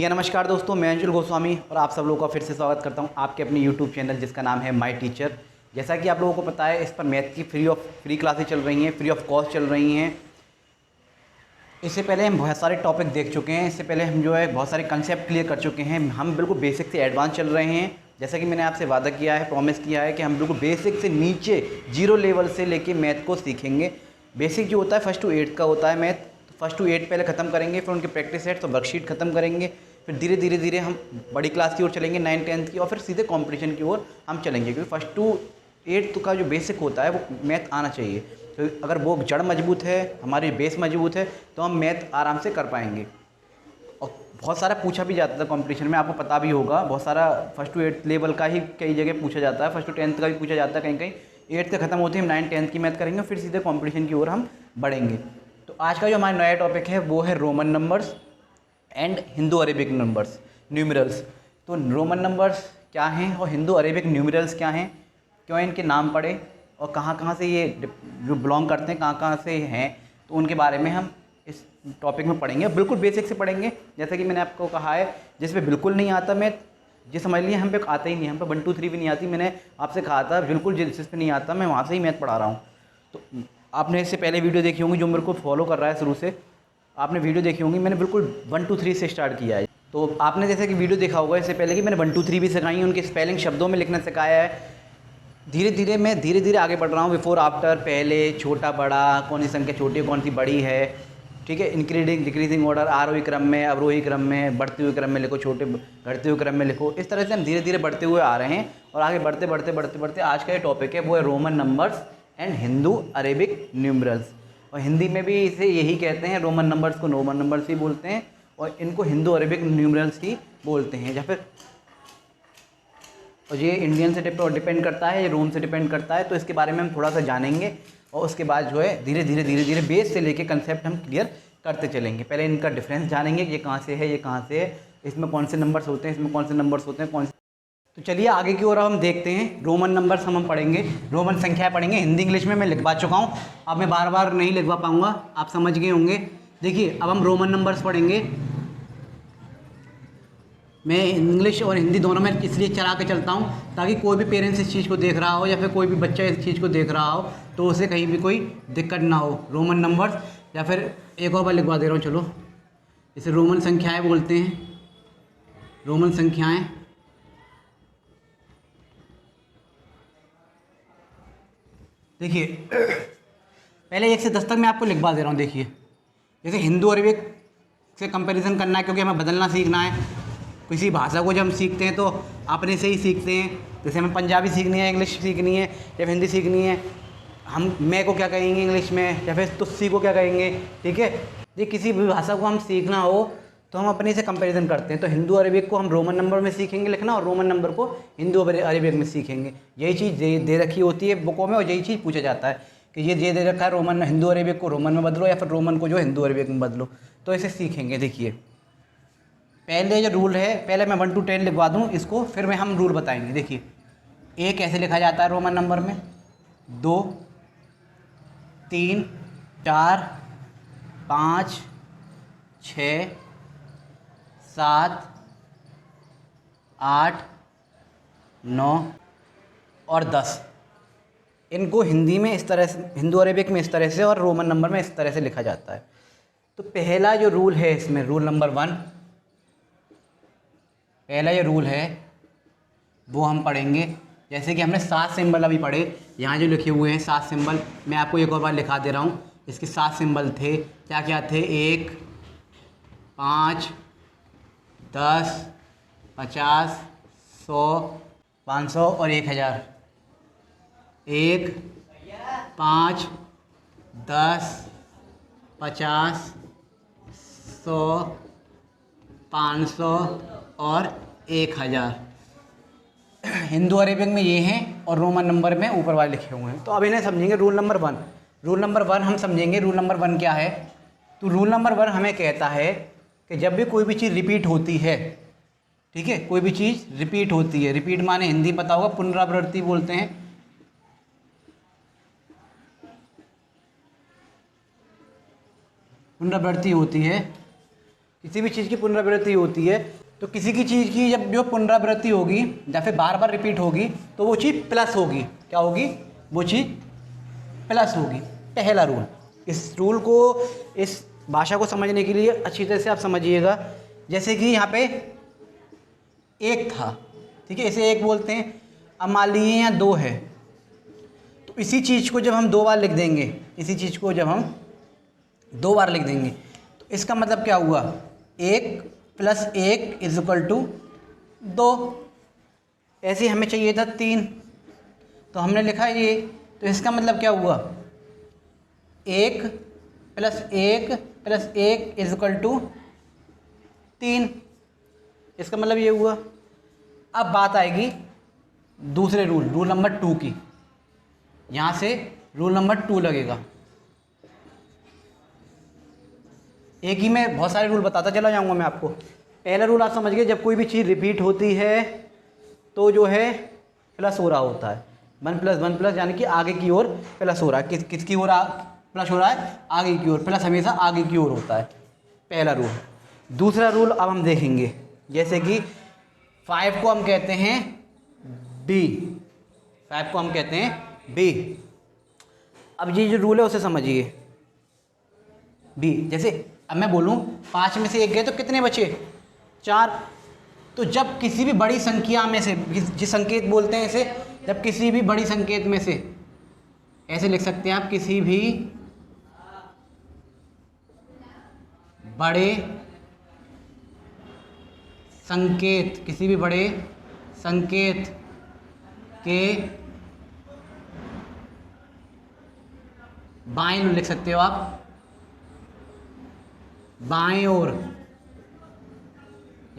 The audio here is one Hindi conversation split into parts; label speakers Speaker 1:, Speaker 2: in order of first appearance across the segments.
Speaker 1: जी हाँ, नमस्कार दोस्तों, मैं अंशुल गोस्वामी और आप सब लोगों का फिर से स्वागत करता हूँ आपके अपने यूट्यूब चैनल जिसका नाम है माय टीचर। जैसा कि आप लोगों को पता है, इस पर मैथ की फ्री क्लासेस चल रही हैं, फ्री ऑफ कॉस्ट चल रही हैं। इससे पहले हम बहुत सारे टॉपिक देख चुके हैं, इससे पहले हम जो है बहुत सारे कंसेप्ट क्लियर कर चुके हैं। हम बिल्कुल बेसिक से एडवांस चल रहे हैं। जैसा कि मैंने आपसे वादा किया है, प्रॉमिस किया है कि हम बिल्कुल बेसिक से नीचे जीरो लेवल से लेके मैथ को सीखेंगे। बेसिक जो होता है 1st to 8th का होता है मैथ, तो 1st to 8 पहले ख़त्म करेंगे, फिर उनके प्रैक्टिस सेट तो वर्कशीट ख़त्म करेंगे, फिर धीरे धीरे हम बड़ी क्लास की ओर चलेंगे 9th 10th की, और फिर सीधे कंपटीशन की ओर हम चलेंगे। क्योंकि 1st to 8th का जो बेसिक होता है वो मैथ आना चाहिए। तो अगर वो जड़ मजबूत है, हमारी बेस मजबूत है, तो हम मैथ आराम से कर पाएंगे। और बहुत सारा पूछा भी जाता था कंपटीशन में, आपको पता भी होगा, बहुत सारा 1st to 8th लेवल का ही कई जगह पूछा जाता है, 1st to 10th का भी पूछा जाता है कहीं कहीं। 8th का ख़त्म होते ही हम 9th 10th की मैथ करेंगे, फिर सीधे कंपटीशन की ओर हम बढ़ेंगे। तो आज का जो हमारा नया टॉपिक है वो है Roman numbers and Hindu Arabic numbers, numerals. तो रोमन नंबर्स क्या हैं और हिंदू अरेबिक न्यूमरल्स क्या हैं, क्यों इनके नाम पड़े और कहाँ कहाँ से ये जो बिलोंग करते हैं, कहाँ कहाँ से हैं, तो उनके बारे में हम इस टॉपिक में पढ़ेंगे। बिल्कुल बेसिक से पढ़ेंगे, जैसा कि मैंने आपको कहा है, जिस पे बिल्कुल नहीं आता मैथ, ये समझ लिए हम पे आता ही नहीं, हम पे 1 2 3 भी नहीं आती। मैंने आपसे कहा था बिल्कुल जिस पे नहीं आता मैं वहाँ से ही मैथ पढ़ा रहा हूँ। तो आपने इससे पहले वीडियो देखी होंगी, जो मेरे को फॉलो कर रहा है शुरू से, आपने वीडियो देखी होंगी, मैंने बिल्कुल 1 2 3 से स्टार्ट किया है। तो आपने जैसे कि वीडियो देखा होगा इससे पहले कि मैंने 1 2 3 भी सिखाई है, उनके स्पेलिंग शब्दों में लिखना सिखाया है। मैं धीरे धीरे आगे बढ़ रहा हूँ, बिफोर आफ्टर, पहले, छोटा बड़ा, कौन सी संख्या छोटी है कौन सी बड़ी है, ठीक है। इंक्रीजिंग डिक्रीजिंग ऑर्डर, आरोही क्रम में, अवरोही क्रम में, बढ़ते हुए क्रम में लिखो, छोटे घटते हुए क्रम में लिखो। इस तरह से हम धीरे धीरे बढ़ते हुए आ रहे हैं और आगे बढ़ते बढ़ते बढ़ते बढ़ते आज का ये टॉपिक है वो है Roman numbers and Hindu Arabic numerals. और हिंदी में भी इसे यही कहते हैं, रोमन नंबर्स को रोमन नंबर्स ही बोलते हैं और इनको हिंदू अरेबिक न्यूमरल्स ही बोलते हैं। या फिर और ये इंडियन से डिपेंड करता है, ये रोम से डिपेंड करता है। तो इसके बारे में हम थोड़ा सा जानेंगे और उसके बाद जो है धीरे धीरे बेस से लेके कंसेप्ट हम क्लियर करते चलेंगे। पहले इनका डिफरेंस जानेंगे, ये कहाँ से है, ये कहाँ से है, इसमें कौन से नंबर्स होते हैं, इसमें कौन से नंबर्स होते हैं, कौन से। तो चलिए आगे की ओर हम देखते हैं। रोमन नंबर्स हम पढ़ेंगे, रोमन संख्याएं पढ़ेंगे। हिंदी इंग्लिश में मैं लिखवा चुका हूँ, अब मैं बार बार नहीं लिखवा पाऊँगा, आप समझ गए होंगे। देखिए अब हम रोमन नंबर्स पढ़ेंगे। मैं इंग्लिश और हिंदी दोनों में इसलिए चला के चलता हूँ ताकि कोई भी पेरेंट्स इस चीज़ को देख रहा हो या फिर कोई भी बच्चा इस चीज़ को देख रहा हो तो उसे कहीं भी कोई दिक्कत ना हो। रोमन नंबर्स, या फिर एक और बार लिखवा दे रहा हूँ, चलो, इसे रोमन संख्याएं बोलते हैं। रोमन संख्याएं देखिए पहले 1 से 10 तक मैं आपको लिखवा दे रहा हूँ। देखिए जैसे हिंदू अरबिक से कंपैरिजन करना है, क्योंकि हमें बदलना सीखना है। किसी भाषा को जब हम सीखते हैं तो अपने से ही सीखते हैं। जैसे हमें पंजाबी सीखनी है, इंग्लिश सीखनी है या हिंदी सीखनी है, हम मैं को क्या कहेंगे इंग्लिश में, या फिर तुस्सी को क्या कहेंगे, ठीक है। ये किसी भी भाषा को हम सीखना हो तो हम अपने से कंपैरिजन करते हैं। तो हिंदू अरबिक को हम रोमन नंबर में सीखेंगे लिखना और रोमन नंबर को हिंदू अरबिक में सीखेंगे। यही चीज़ दे रखी होती है बुकों में और यही चीज़ पूछा जाता है कि ये दे रखा है रोमन, हिंदू अरबिक को रोमन में बदलो या फिर रोमन को जो हिंदू अरबिक में बदलो। तो इसे सीखेंगे। देखिए पहले जो रूल है, पहले मैं 1 to 10 लिखवा दूँ इसको, फिर में हम रूल बताएंगे। देखिए 1 कैसे लिखा जाता है रोमन नंबर में, 2 3 4 5 6 7 8 9 और 10। इनको हिंदी में इस तरह से, हिंदू अरेबिक में इस तरह से और रोमन नंबर में इस तरह से लिखा जाता है। तो पहला जो रूल है इसमें, रूल नंबर 1, पहला ये रूल है वो हम पढ़ेंगे। जैसे कि हमने 7 सिंबल अभी पढ़े, यहाँ जो लिखे हुए हैं 7 सिंबल, मैं आपको एक और बार लिखा दे रहा हूँ। इसके 7 सिंबल थे, क्या क्या थे, 1 5 10 50 100 500 और 1000। 1 5 10 50 100 500 और 1000। हिंदू अरेबिक में ये हैं और रोमन नंबर में ऊपर वाले लिखे हुए हैं। तो अब इन्हें समझेंगे। रूल नंबर 1, रूल नंबर 1 हम समझेंगे। रूल नंबर 1 क्या है? तो रूल नंबर 1 हमें कहता है कि जब भी कोई भी चीज़ रिपीट होती है, ठीक है, कोई भी चीज़ रिपीट होती है, रिपीट माने हिंदी पता होगा, पुनरावृत्ति बोलते हैं। पुनरावृत्ति होती है किसी भी चीज़ की पुनरावृत्ति होती है, तो किसी की चीज़ की जब जो पुनरावृत्ति होगी या फिर बार बार रिपीट होगी तो वो चीज़ प्लस होगी। क्या होगी? वो चीज़ प्लस होगी। पहला रूल। इस रूल को, इस भाषा को समझने के लिए अच्छी तरह से आप समझिएगा। जैसे कि यहाँ पे एक था, ठीक है, इसे एक बोलते हैं। अब मान लीजिए यहाँ दो है, तो इसी चीज़ को जब हम दो बार लिख देंगे, इसी चीज़ को जब हम दो बार लिख देंगे तो इसका मतलब क्या हुआ? एक प्लस एक इज इक्वल टू दो। ऐसे हमें चाहिए था तीन, तो हमने लिखा ये, तो इसका मतलब क्या हुआ? एक प्लस एक इज इक्वल टू तीन। इसका मतलब ये हुआ। अब बात आएगी दूसरे रूल, रूल नंबर 2 की। यहाँ से रूल नंबर 2 लगेगा। एक ही में बहुत सारे रूल बताता चला जाऊँगा मैं आपको। पहला रूल आप समझ गए, जब कोई भी चीज़ रिपीट होती है तो जो है प्लस हो रहा होता है। वन प्लस यानी कि आगे की ओर प्लस हो रहा है। किसकी ओर प्लस हो रहा है? आगे की ओर। प्लस हमेशा आगे की ओर होता है। पहला रूल। दूसरा रूल अब हम देखेंगे, जैसे कि 5 को हम कहते हैं बी। 5 को हम कहते हैं बी। अब ये जो रूल है उसे समझिए। बी, जैसे अब मैं बोलूँ 5 में से एक गए तो कितने बचे? 4। तो जब किसी भी बड़ी संख्या में से, जिस संकेत बोलते हैं इसे, जब किसी भी बड़ी संकेत में से, ऐसे लिख सकते हैं आप, किसी भी बड़े संकेत, किसी भी बड़े संकेत के बाएं ओर लिख सकते हो आप, बाएं ओर,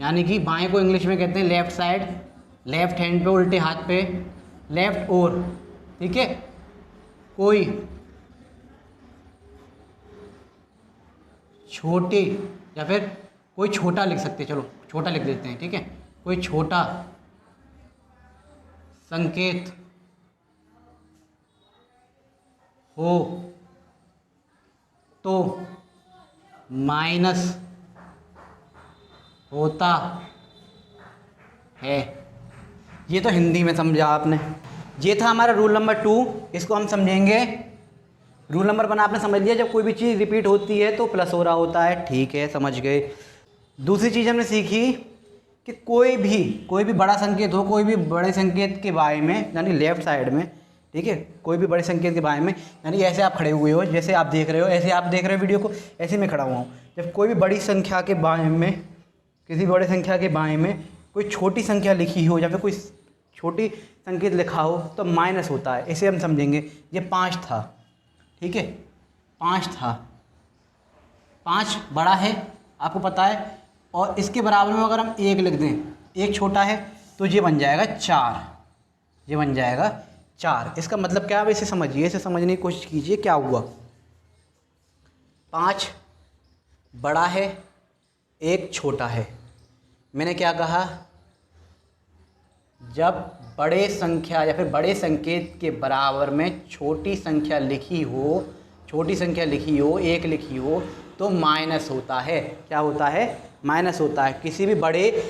Speaker 1: यानी कि बाएं को इंग्लिश में कहते हैं लेफ्ट साइड, लेफ्ट हैंड पे, उल्टे हाथ पे, लेफ्ट ओर, ठीक है। कोई छोटी, या फिर कोई छोटा लिख सकते हैं, चलो छोटा लिख देते हैं, ठीक है। कोई छोटा संकेत हो तो माइनस होता है। ये तो हिंदी में समझा आपने। ये था हमारा रूल नंबर 2। इसको हम समझेंगे। रूल नंबर 1 आपने समझ लिया, जब कोई भी चीज़ रिपीट होती है तो प्लस हो रहा होता है, ठीक है, समझ गए। दूसरी चीज़ हमने सीखी कि कोई भी बड़ा संकेत हो, कोई भी बड़े संकेत के बारे में, यानी लेफ्ट साइड में, ठीक है, कोई भी बड़े संकेत के बारे में, यानी ऐसे आप खड़े हुए हो, जैसे आप देख रहे हो, ऐसे आप देख रहे हो वीडियो को, ऐसे मैं खड़ा हुआ हूँ। जब कोई भी बड़ी संख्या के बारे में, किसी बड़े संख्या के बारे में कोई छोटी संख्या लिखी हो या फिर कोई छोटी संकेत लिखा हो तो माइनस होता है। इसे हम समझेंगे। ये 5 था, ठीक है, 5 था। 5 बड़ा है, आपको पता है, और इसके बराबर में अगर हम 1 लिख दें, 1 छोटा है, तो ये बन जाएगा 4। ये बन जाएगा 4। इसका मतलब क्या है? इसे समझिए, इसे समझने की कोशिश कीजिए। क्या हुआ? 5 बड़ा है, 1 छोटा है। मैंने क्या कहा? जब बड़े संख्या या फिर बड़े संकेत के बराबर में छोटी संख्या लिखी हो, 1 लिखी हो, तो माइनस होता है। क्या होता है? माइनस होता है। किसी भी बड़े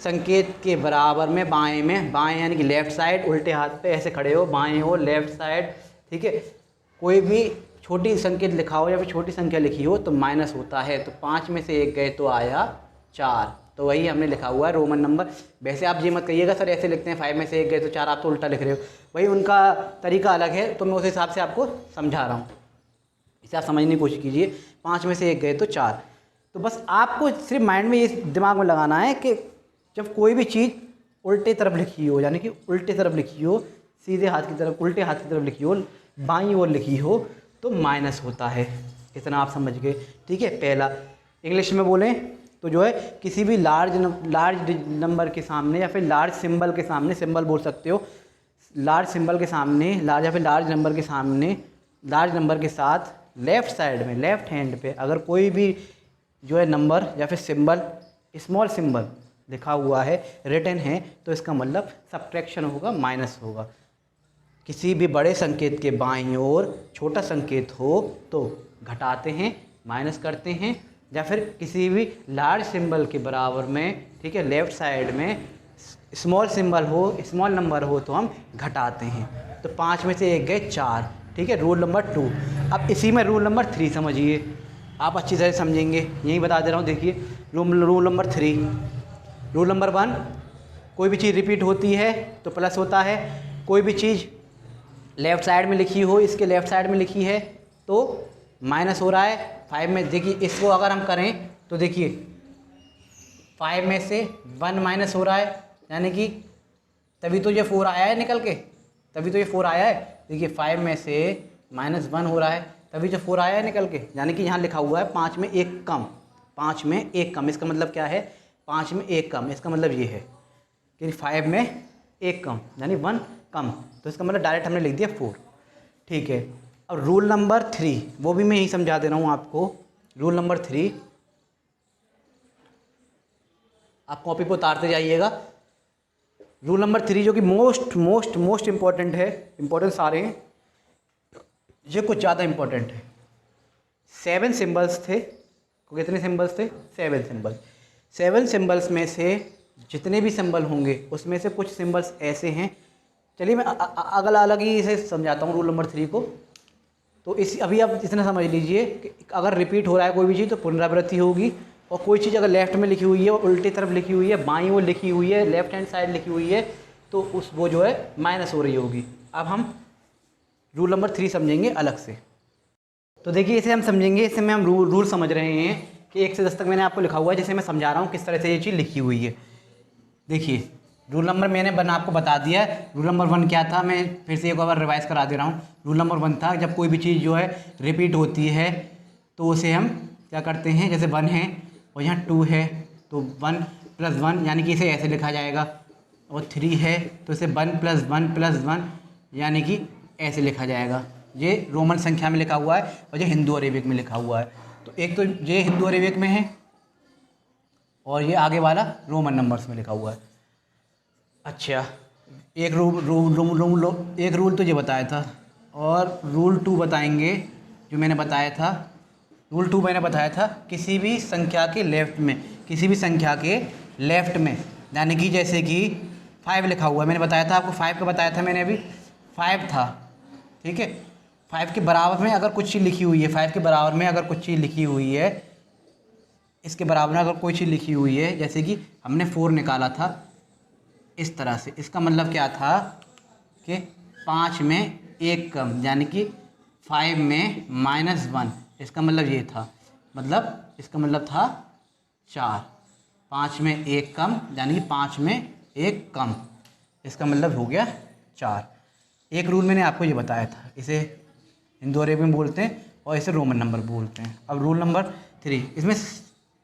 Speaker 1: संकेत के बराबर में बाएं यानी कि लेफ़्ट साइड, उल्टे हाथ पे ऐसे खड़े हो, बाएं हो, लेफ़्ट साइड, ठीक है, कोई भी छोटी संकेत लिखा हो या फिर छोटी संख्या लिखी हो तो माइनस होता है। तो 5 में से 1 गए तो आया 4। तो वही हमने लिखा हुआ है रोमन नंबर। वैसे आप ये मत कहिएगा सर ऐसे लिखते हैं 5 में से 1 गए तो 4, आप तो उल्टा लिख रहे हो। वही उनका तरीका अलग है, तो मैं उस हिसाब से आपको समझा रहा हूँ। इसे आप समझने की कोशिश कीजिए। 5 में से 1 गए तो 4। तो बस आपको सिर्फ माइंड में ये दिमाग में लगाना है कि जब कोई भी चीज़ उल्टे तरफ लिखी हो, यानी कि उल्टे तरफ लिखी हो, सीधे हाथ की तरफ, उल्टे हाथ की तरफ लिखी हो, बाईं ओर लिखी हो, तो माइनस होता है। इतना आप समझ गए, ठीक है। पहला इंग्लिश में बोलें तो जो है किसी भी लार्ज नंबर के सामने या फिर लार्ज सिंबल के सामने, सिंबल बोल सकते हो, लार्ज सिंबल के सामने, लार्ज या फिर लार्ज नंबर के सामने, लार्ज नंबर के साथ लेफ़्ट साइड में, लेफ़्ट हैंड पे अगर कोई भी जो है नंबर या फिर सिंबल, स्मॉल सिंबल लिखा हुआ है, रिटन है, तो इसका मतलब सब्ट्रैक्शन होगा, माइनस होगा। किसी भी बड़े संकेत के बाईं ओर छोटा संकेत हो तो घटाते हैं, माइनस करते हैं, या फिर किसी भी लार्ज सिंबल के बराबर में, ठीक है, लेफ्ट साइड में स्मॉल सिंबल हो, स्मॉल नंबर हो तो हम घटाते हैं। तो 5 में से 1 गए 4, ठीक है, रूल नंबर 2। अब इसी में रूल नंबर 3 समझिए, आप अच्छी तरह समझेंगे, यही बता दे रहा हूँ। देखिए रूल नंबर 3, रूल नंबर 1, कोई भी चीज़ रिपीट होती है तो प्लस होता है। कोई भी चीज़ लेफ़्ट साइड में लिखी हो, इसके लेफ़्ट साइड में लिखी है तो माइनस हो रहा है। 5 में देखिए इसको अगर हम करें तो देखिए 5 में से 1 माइनस हो रहा है, यानी कि तभी तो ये 4 आया है निकल के, तभी तो ये 4 आया है। देखिए 5 में से -1 हो रहा है, तभी जो 4 आया है निकल के, यानी कि यहाँ लिखा हुआ है 5 में 1 कम, 5 में 1 कम। इसका मतलब क्या है, 5 में 1 कम, इसका मतलब ये है कि 5 में 1 कम यानी 1 कम, तो इसका मतलब डायरेक्ट हमने लिख दिया 4, ठीक है। अब रूल नंबर 3, वो भी मैं यही समझा दे रहा हूँ आपको। रूल नंबर 3 आप कॉपी पर उतारते जाइएगा। रूल नंबर 3 जो कि मोस्ट इम्पॉर्टेंट है, इम्पोर्टेंट सारे हैं, ये कुछ ज़्यादा इम्पोर्टेंट है। 7 सिंबल्स थे, कितने सिंबल्स थे, 7 सिंबल। 7 सिंबल्स में से जितने भी सिंबल होंगे उसमें से कुछ सिंबल्स ऐसे हैं, चलिए मैं अगला अलग ही इसे समझाता हूँ रूल नंबर 3 को। तो इस अभी आप इतना समझ लीजिए कि अगर रिपीट हो रहा है कोई भी चीज़ तो पुनरावृत्ति होगी, और कोई चीज़ अगर लेफ्ट में लिखी हुई है और उल्टी तरफ लिखी हुई है, बाईं ओर लिखी हुई है, लेफ्ट हैंड साइड लिखी हुई है, तो उस वो जो है माइनस हो रही होगी। अब हम रूल नंबर 3 समझेंगे अलग से। तो देखिए इसे हम समझेंगे, इसे में हम रूल समझ रहे हैं कि 1 से 10 तक मैंने आपको लिखा हुआ है, जैसे मैं समझा रहा हूँ किस तरह से ये चीज़ लिखी हुई है। देखिए रूल नंबर मैंने आपको बता दिया है। रूल नंबर 1 क्या था, मैं फिर से एक बार रिवाइज करा दे रहा हूँ। रूल नंबर 1 था जब कोई भी चीज़ जो है रिपीट होती है तो उसे हम क्या करते हैं, जैसे 1 है और यहाँ 2 है तो 1 + 1 यानी कि इसे ऐसे लिखा जाएगा, और 3 है तो इसे 1 + 1 + 1 यानी कि ऐसे लिखा जाएगा। ये रोमन संख्या में लिखा हुआ है और ये हिंदू अरेबिक में लिखा हुआ है। तो एक तो ये हिंदू अरेबिक में है और ये आगे वाला रोमन नंबर्स में लिखा हुआ है। अच्छा, एक एक रूल तो ये बताया था, और रूल 2 बताएंगे जो मैंने बताया था। रूल 2 मैंने बताया था किसी भी संख्या के लेफ़्ट में, किसी भी संख्या के लेफ़्ट में, यानी कि जैसे कि 5 लिखा हुआ है, मैंने बताया था आपको 5 का बताया था मैंने अभी, 5 था, ठीक है। 5 के बराबर में अगर कुछ चीज़ लिखी हुई है, 5 के बराबर में अगर कुछ चीज़ लिखी हुई है, इसके बराबर में अगर कोई चीज़ लिखी हुई है, जैसे कि हमने 4 निकाला था इस तरह से, इसका मतलब क्या था कि 5 में 1 कम, यानी कि 5 में -1, इसका मतलब ये था, मतलब इसका मतलब था 4। 5 में 1 कम यानी कि 5 में 1 कम, इसका मतलब हो गया 4। एक रूल मैंने आपको ये बताया था, इसे हिंदू अरेबिक में बोलते हैं और इसे रोमन नंबर बोलते हैं। अब रूल नंबर 3, इसमें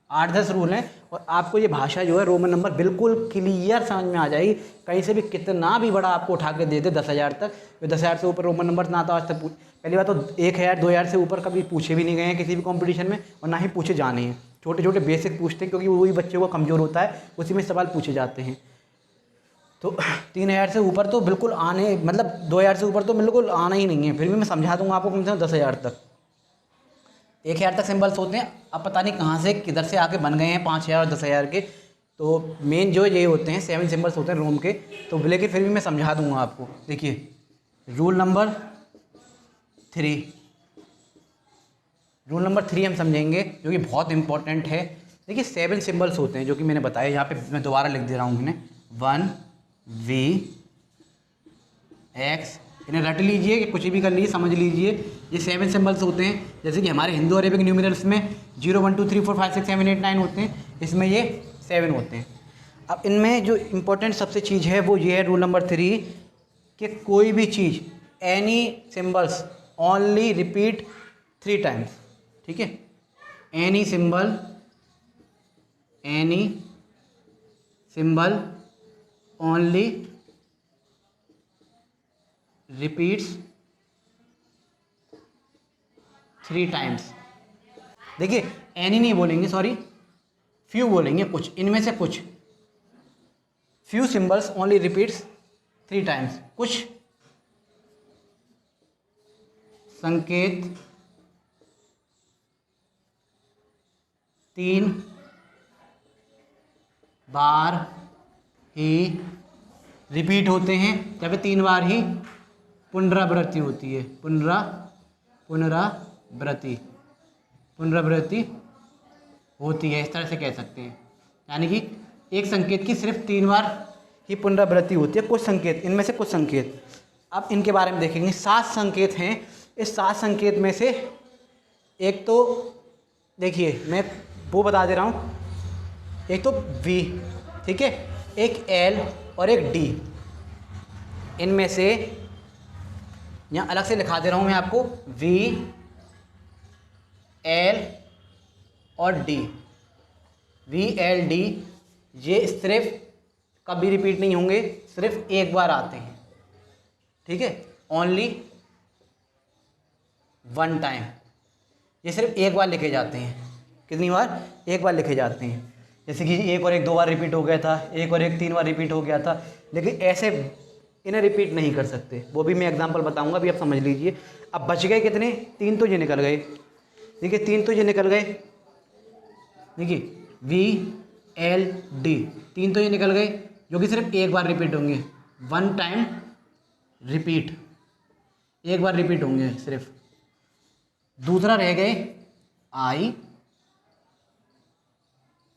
Speaker 1: 8-10 रूल हैं और आपको ये भाषा जो है रोमन नंबर बिल्कुल क्लियर समझ में आ जाएगी। कहीं से भी कितना भी बड़ा आपको उठा के दे दे 10,000 तक, 10,000 से ऊपर रोमन नंबर ना तो आज तक पहली बात तो 1,000 2,000 से ऊपर कभी पूछे भी नहीं गए हैं किसी भी कंपटीशन में, और ना ही पूछे जाने हैं। छोटे छोटे बेसिक पूछते हैं क्योंकि वही बच्चे को कमज़ोर होता है, उसी में सवाल पूछे जाते हैं। तो 3,000 से ऊपर तो बिल्कुल आने, मतलब 2,000 से ऊपर तो बिल्कुल आना ही नहीं है। फिर भी मैं समझा दूंगा आपको कम से कम 10,000 तक, 1,000 तक सिंबल्स होते हैं। अब पता नहीं कहाँ से किधर से आके बन गए हैं 5,000 और 10,000 के। तो मेन जो ये होते हैं 7 सिंबल्स होते हैं रोम के, तो लेकिन फिर भी मैं समझा दूंगा आपको। देखिए रूल नंबर 3, रूल नंबर 3 हम समझेंगे जो कि बहुत इंपॉर्टेंट है। देखिए 7 सिंबल्स होते हैं जो कि मैंने बताया, यहाँ पे मैं दोबारा लिख दे रहा हूँ इन्हें, 1 V X, इन्हें रट लीजिए कि कुछ भी कर लीजिए, समझ लीजिए। ये 7 सिंबल्स होते हैं, जैसे कि हमारे हिंदू अरेबिक न्यूमरल्स में 0 1 2 3 4 5 6 7 8 9 होते हैं, इसमें ये 7 होते हैं। अब इनमें जो इम्पोर्टेंट सबसे चीज़ है वो ये है रूल नंबर 3 कि कोई भी चीज़, any symbols only repeat 3 times, ठीक है। Any symbol only repeats 3 times. देखिए एनी नहीं बोलेंगे, सॉरी फ्यू बोलेंगे, कुछ इनमें से कुछ, few symbols only repeats 3 times. कुछ संकेत 3 बार ही रिपीट होते हैं, या फिर 3 बार ही पुनरावृत्ति होती है। पुनरावृत्ति होती है, इस तरह से कह सकते हैं। यानी कि एक संकेत की सिर्फ 3 बार ही पुनरावृत्ति होती है। कुछ संकेत, इनमें से कुछ संकेत अब इनके बारे में देखेंगे। 7 संकेत हैं। इस 7 संकेत में से एक तो देखिए मैं वो बता दे रहा हूँ, एक तो V, ठीक है, एक L और एक D। इनमें से यहाँ अलग से लिखा दे रहा हूँ मैं आपको, V, L और D। V, L, D ये सिर्फ कभी रिपीट नहीं होंगे, सिर्फ एक बार आते हैं, ठीक है, ओनली 1 टाइम। ये सिर्फ एक बार लिखे जाते हैं। कितनी बार? एक बार लिखे जाते हैं। जैसे कि 1 और 1 2 बार रिपीट हो गया था, 1 और 1 3 बार रिपीट हो गया था, लेकिन ऐसे इन्हें रिपीट नहीं कर सकते। वो भी मैं एग्जांपल बताऊंगा, अभी आप समझ लीजिए। अब बच गए कितने? 3 तो ये निकल गए, देखिए 3 तो ये निकल गए, देखिए V, L, D 3 तो ये निकल गए, जो कि सिर्फ एक बार रिपीट होंगे, 1 टाइम रिपीट, एक बार रिपीट होंगे सिर्फ। दूसरा रह गए I,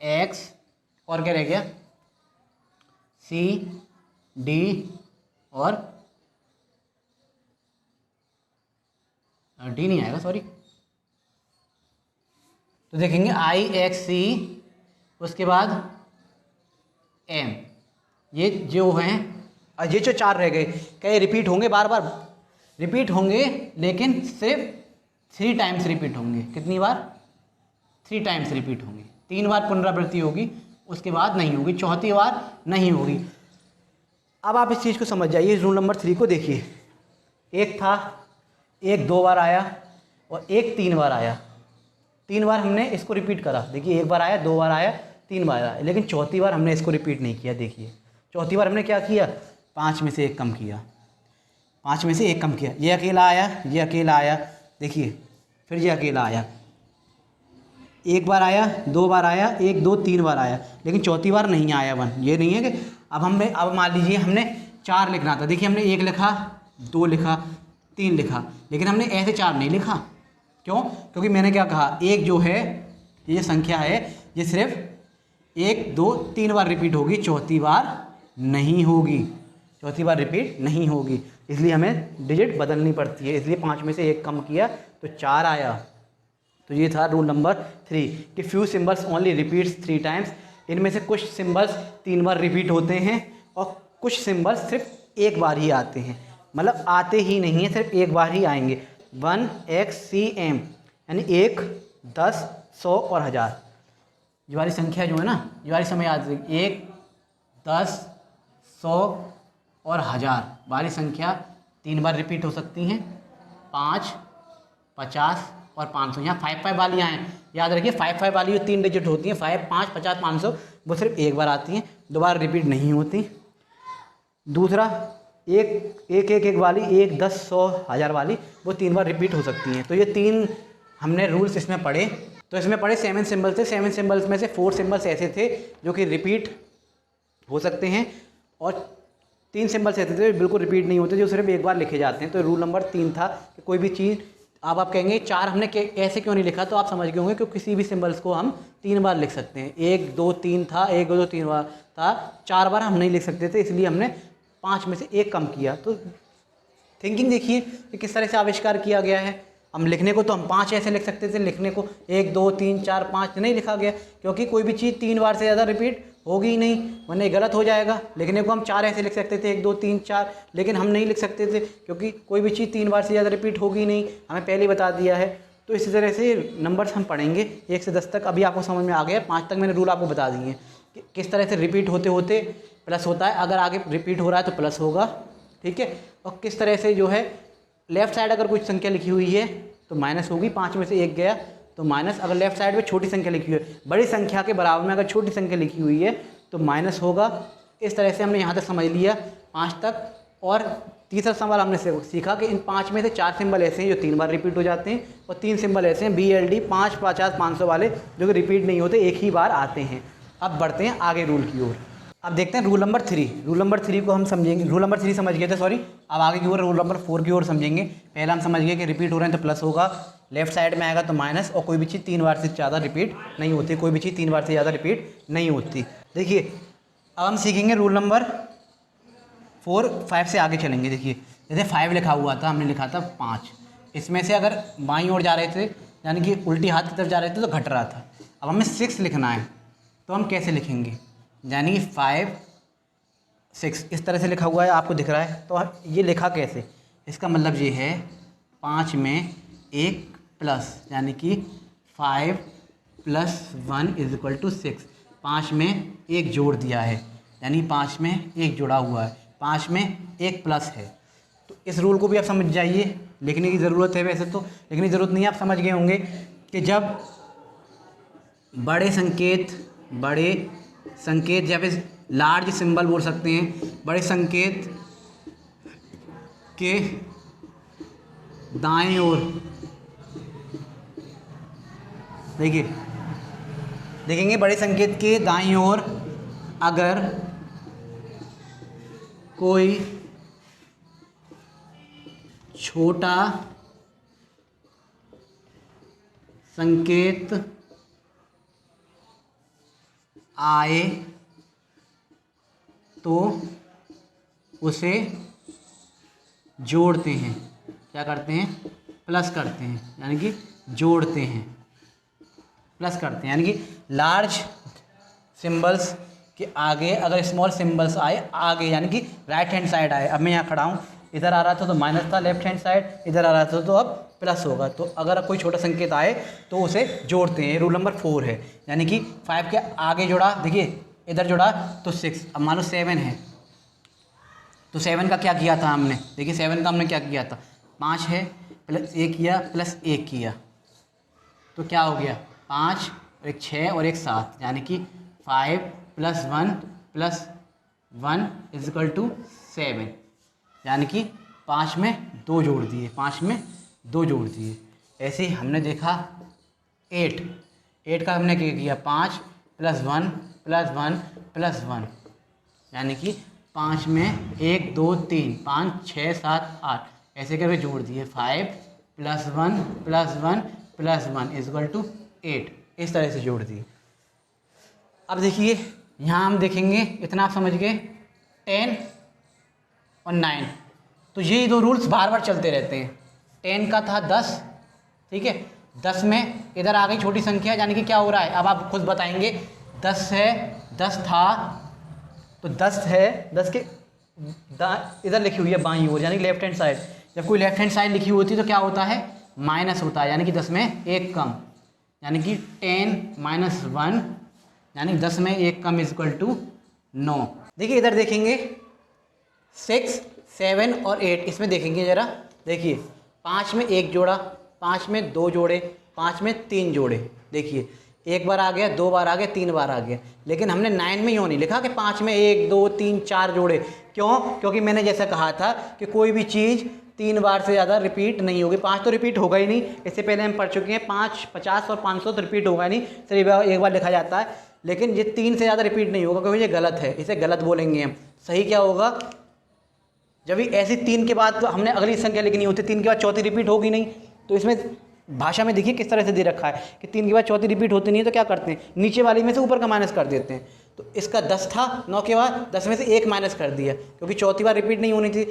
Speaker 1: X और क्या रह गया? C, D और D नहीं आएगा, सॉरी। तो देखेंगे I, X, C, उसके बाद M। ये जो हैं, ये जो 4 रह गए, क्या ये रिपीट होंगे? बार बार रिपीट होंगे, लेकिन सिर्फ 3 टाइम्स रिपीट होंगे। कितनी बार? 3 टाइम्स रिपीट होंगे। 3 बार पुनरावृत्ति होगी, उसके बाद नहीं होगी, चौथी बार नहीं होगी। अब आप इस चीज़ को समझ जाइए। रूल नंबर 3 को देखिए, एक था, एक 2 बार आया और एक 3 बार आया। 3 बार हमने इसको रिपीट करा, देखिए 1 बार आया, 2 बार आया, 3 बार आया, लेकिन चौथी बार हमने इसको रिपीट नहीं किया। देखिए चौथी बार हमने क्या किया? 5 में से 1 कम किया, 5 में से 1 कम किया। ये अकेला आया, ये अकेला आया, देखिए फिर ये अकेला आया, 1 बार आया, 2 बार आया, 1 2 3 बार आया, लेकिन चौथी बार नहीं आया 1। ये नहीं है कि अब मान लीजिए हमने 4 लिखना था, देखिए हमने 1 लिखा, 2 लिखा, 3 लिखा, लेकिन हमने ऐसे 4 नहीं लिखा। क्यों? क्योंकि मैंने क्या कहा, एक जो है ये संख्या है, ये सिर्फ 1 2 3 बार रिपीट होगी, चौथी बार नहीं होगी, चौथी बार रिपीट नहीं होगी। इसलिए हमें डिजिट बदलनी पड़ती है। इसलिए 5 में से 1 कम किया तो 4 आया। तो ये था रूल नंबर 3 कि few symbols only repeats 3 times. इनमें से कुछ सिम्बल्स 3 बार रिपीट होते हैं और कुछ सिम्बल्स सिर्फ एक बार ही आते हैं, मतलब आते ही नहीं है, सिर्फ एक बार ही आएंगे। 1 X C M यानी 1 10 100 और 1000। ये वाली संख्या जो है ना, ये वाली समय याद रखिए, 1 10 100 और 1000 वाली संख्या 3 बार रिपीट हो सकती हैं। 5 50 और 500। यहाँ 5 वाली आएँ, याद रखिए 5 वाली जो 3 डिजिट होती हैं, 5 5 50 500, वो सिर्फ एक बार आती हैं, दोबारा रिपीट नहीं होती। दूसरा 1 वाली, 1 10 100 1000 वाली, वो 3 बार रिपीट हो सकती हैं। तो ये 3 हमने रूल्स इसमें पढ़े। तो इसमें पढ़े 7 सिम्बल्स थे। 7 सिम्बल्स में से 4 सिम्बल्स ऐसे थे जो कि रिपीट हो सकते हैं और 3 सिम्बल्स ऐसे थे बिल्कुल रिपीट नहीं होते, जो सिर्फ एक बार लिखे जाते हैं। तो रूल नंबर 3 था कि कोई भी चीज़, अब आप कहेंगे 4 हमने ऐसे क्यों नहीं लिखा, तो आप समझ गए होंगे कि किसी भी सिम्बल्स को हम 3 बार लिख सकते हैं। 1 2 3 था, 1 2 3 बार था, 4 बार हम नहीं लिख सकते थे, इसलिए हमने 5 में से 1 कम किया। तो थिंकिंग देखिए कि किस तरह से आविष्कार किया गया है। हम लिखने को तो हम 5 ऐसे लिख सकते थे, लिखने को 1 2 3 4 5 नहीं लिखा गया, क्योंकि कोई भी चीज़ 3 बार से ज़्यादा रिपीट होगी ही नहीं, वरना गलत हो जाएगा। लिखने को हम 4 ऐसे लिख सकते थे, 1 2 3 4, लेकिन हम नहीं लिख सकते थे क्योंकि कोई भी चीज़ 3 बार से ज़्यादा रिपीट होगी नहीं, हमें पहले ही बता दिया है। तो इसी तरह से नंबर्स हम पढ़ेंगे 1 से 10 तक। अभी आपको समझ में आ गया, 5 तक मैंने रूल आपको बता दिए कि किस तरह से रिपीट होते होते प्लस होता है, अगर आगे रिपीट हो रहा है तो प्लस होगा, ठीक है। और किस तरह से जो है लेफ़्ट साइड अगर कुछ संख्या लिखी हुई है तो माइनस होगी, 5 में से 1 गया तो माइनस। अगर लेफ्ट साइड में छोटी संख्या लिखी हुई है, बड़ी संख्या के बराबर में अगर छोटी संख्या लिखी हुई है तो माइनस होगा। इस तरह से हमने यहाँ तक समझ लिया 5 तक। और तीसरा सवाल हमने सीखा कि इन 5 में से 4 सिंबल ऐसे हैं जो 3 बार रिपीट हो जाते हैं और 3 सिंबल ऐसे हैं BLD 5, 50, 500 वाले जो कि रिपीट नहीं होते, एक ही बार आते हैं। अब बढ़ते हैं आगे रूल की ओर। अब देखते हैं रूल नंबर 3। रूल नंबर 3 को हम समझेंगे, रूल नंबर 3 समझ गए थे, सॉरी। अब आगे की ओर रूल नंबर 4 की ओर समझेंगे। पहला हम समझ गए कि रिपीट हो रहे हैं तो प्लस होगा, लेफ्ट साइड में आएगा तो माइनस, और कोई भी चीज़ 3 बार से ज़्यादा रिपीट नहीं होती, कोई भी चीज़ 3 बार से ज़्यादा रिपीट नहीं होती। देखिए अब हम सीखेंगे रूल नंबर 4, 5 से आगे चलेंगे। देखिए जैसे 5 लिखा हुआ था, हमने लिखा था 5, इसमें से अगर बाईं ओर जा रहे थे यानी कि उल्टी हाथ की तरफ जा रहे थे तो घट रहा था। अब हमें 6 लिखना है तो हम कैसे लिखेंगे, यानी कि 5, 6 इस तरह से लिखा हुआ है, आपको दिख रहा है। तो ये लिखा कैसे, इसका मतलब ये है 5 में 1 प्लस, यानी कि 5 + 1 = 6। 5 में 1 जोड़ दिया है, यानी 5 में 1 जुड़ा हुआ है, 5 में 1 प्लस है। तो इस रूल को भी आप समझ जाइए, लिखने की ज़रूरत है वैसे तो, लिखने की ज़रूरत नहीं है, आप समझ गए होंगे कि जब बड़े संकेत या फिर लार्ज सिंबल बोल सकते हैं, बड़े संकेत के दाएं ओर देखेंगे, बड़े संकेत के दाईं ओर अगर कोई छोटा संकेत आए तो उसे जोड़ते हैं। क्या करते हैं, प्लस करते हैं, यानी कि जोड़ते हैं, प्लस करते हैं। यानी कि लार्ज सिंबल्स के आगे अगर स्मॉल सिंबल्स आए आगे, यानी कि राइट हैंड साइड आए। अब मैं यहाँ खड़ा हूँ, इधर आ रहा था तो माइनस था, लेफ्ट हैंड साइड इधर आ रहा था तो अब प्लस होगा। तो अगर कोई छोटा संकेत आए तो उसे जोड़ते हैं। रूल नंबर 4 है, यानी कि 5 के आगे जोड़ा, देखिए इधर जोड़ा तो 6। अब मान लो 7 है तो 7 का क्या किया था हमने, देखिए 7 का हमने क्या किया था, 5 है प्लस 1 किया प्लस 1 किया तो क्या हो गया, 5 और 1 6 और 1 7, यानी कि 5 + 1 + 1 = 7, यानी कि 5 में 2 जोड़ दिए, 5 में 2 जोड़ दिए। ऐसे ही हमने देखा 8 का हमने क्या किया, 5 + 1 + 1 + 1, यानी कि 5 में 1 2 3 5 6 7 8 ऐसे करके जोड़ दिए। 5 + 1 + 1 + 1 = 8, इस तरह से जोड़ दिए। अब देखिए यहाँ हम देखेंगे, इतना आप समझ गए, 10 और 9, तो ये 2 रूल्स बार बार चलते रहते हैं। 10 का था 10, ठीक है, 10 में इधर आ गई छोटी संख्या, यानी कि क्या हो रहा है, अब आप खुद बताएंगे। 10 है, 10 था तो 10 है, 10 के इधर लिखी हुई है बाईं ओर, यानी कि लेफ्ट हैंड साइड। जब कोई लेफ्ट हैंड साइड लिखी होती है तो क्या होता है, माइनस होता है, यानी कि 10 में 1 कम, यानी कि 10 - 1, यानी 10 में 1 कम = 9। देखिए इधर देखेंगे 6, 7 और 8, इसमें देखेंगे ज़रा, देखिए 5 में 1 जोड़ा, 5 में 2 जोड़े, 5 में 3 जोड़े, देखिए 1 बार आ गया, 2 बार आ गया, 3 बार आ गया। लेकिन हमने 9 में यूँ नहीं लिखा कि 5 में 1 2 3 4 जोड़े। क्यों, क्योंकि मैंने जैसा कहा था कि कोई भी चीज़ 3 बार से ज़्यादा रिपीट नहीं होगी। 5 तो रिपीट होगा ही नहीं, इससे पहले हम पढ़ चुके हैं। 5, 50 और 500 तो रिपीट होगा नहीं, सिर्फ एक बार लिखा जाता है। लेकिन ये 3 से ज़्यादा रिपीट नहीं होगा, क्योंकि ये गलत है, इसे गलत बोलेंगे हम। सही क्या होगा, जब भी ऐसी 3 के बाद तो हमने अगली संख्या लिखनी होती है, 3 के बाद चौथी रिपीट होगी नहीं। तो इसमें भाषा में देखिए किस तरह से दे रखा है कि 3 के बाद चौथी रिपीट होती नहीं है तो क्या करते हैं, नीचे वाली में से ऊपर का माइनस कर देते हैं। तो इसका 10 था, 9 के बाद 10 में से 1 माइनस कर दिया, क्योंकि चौथी बार रिपीट नहीं होनी थी।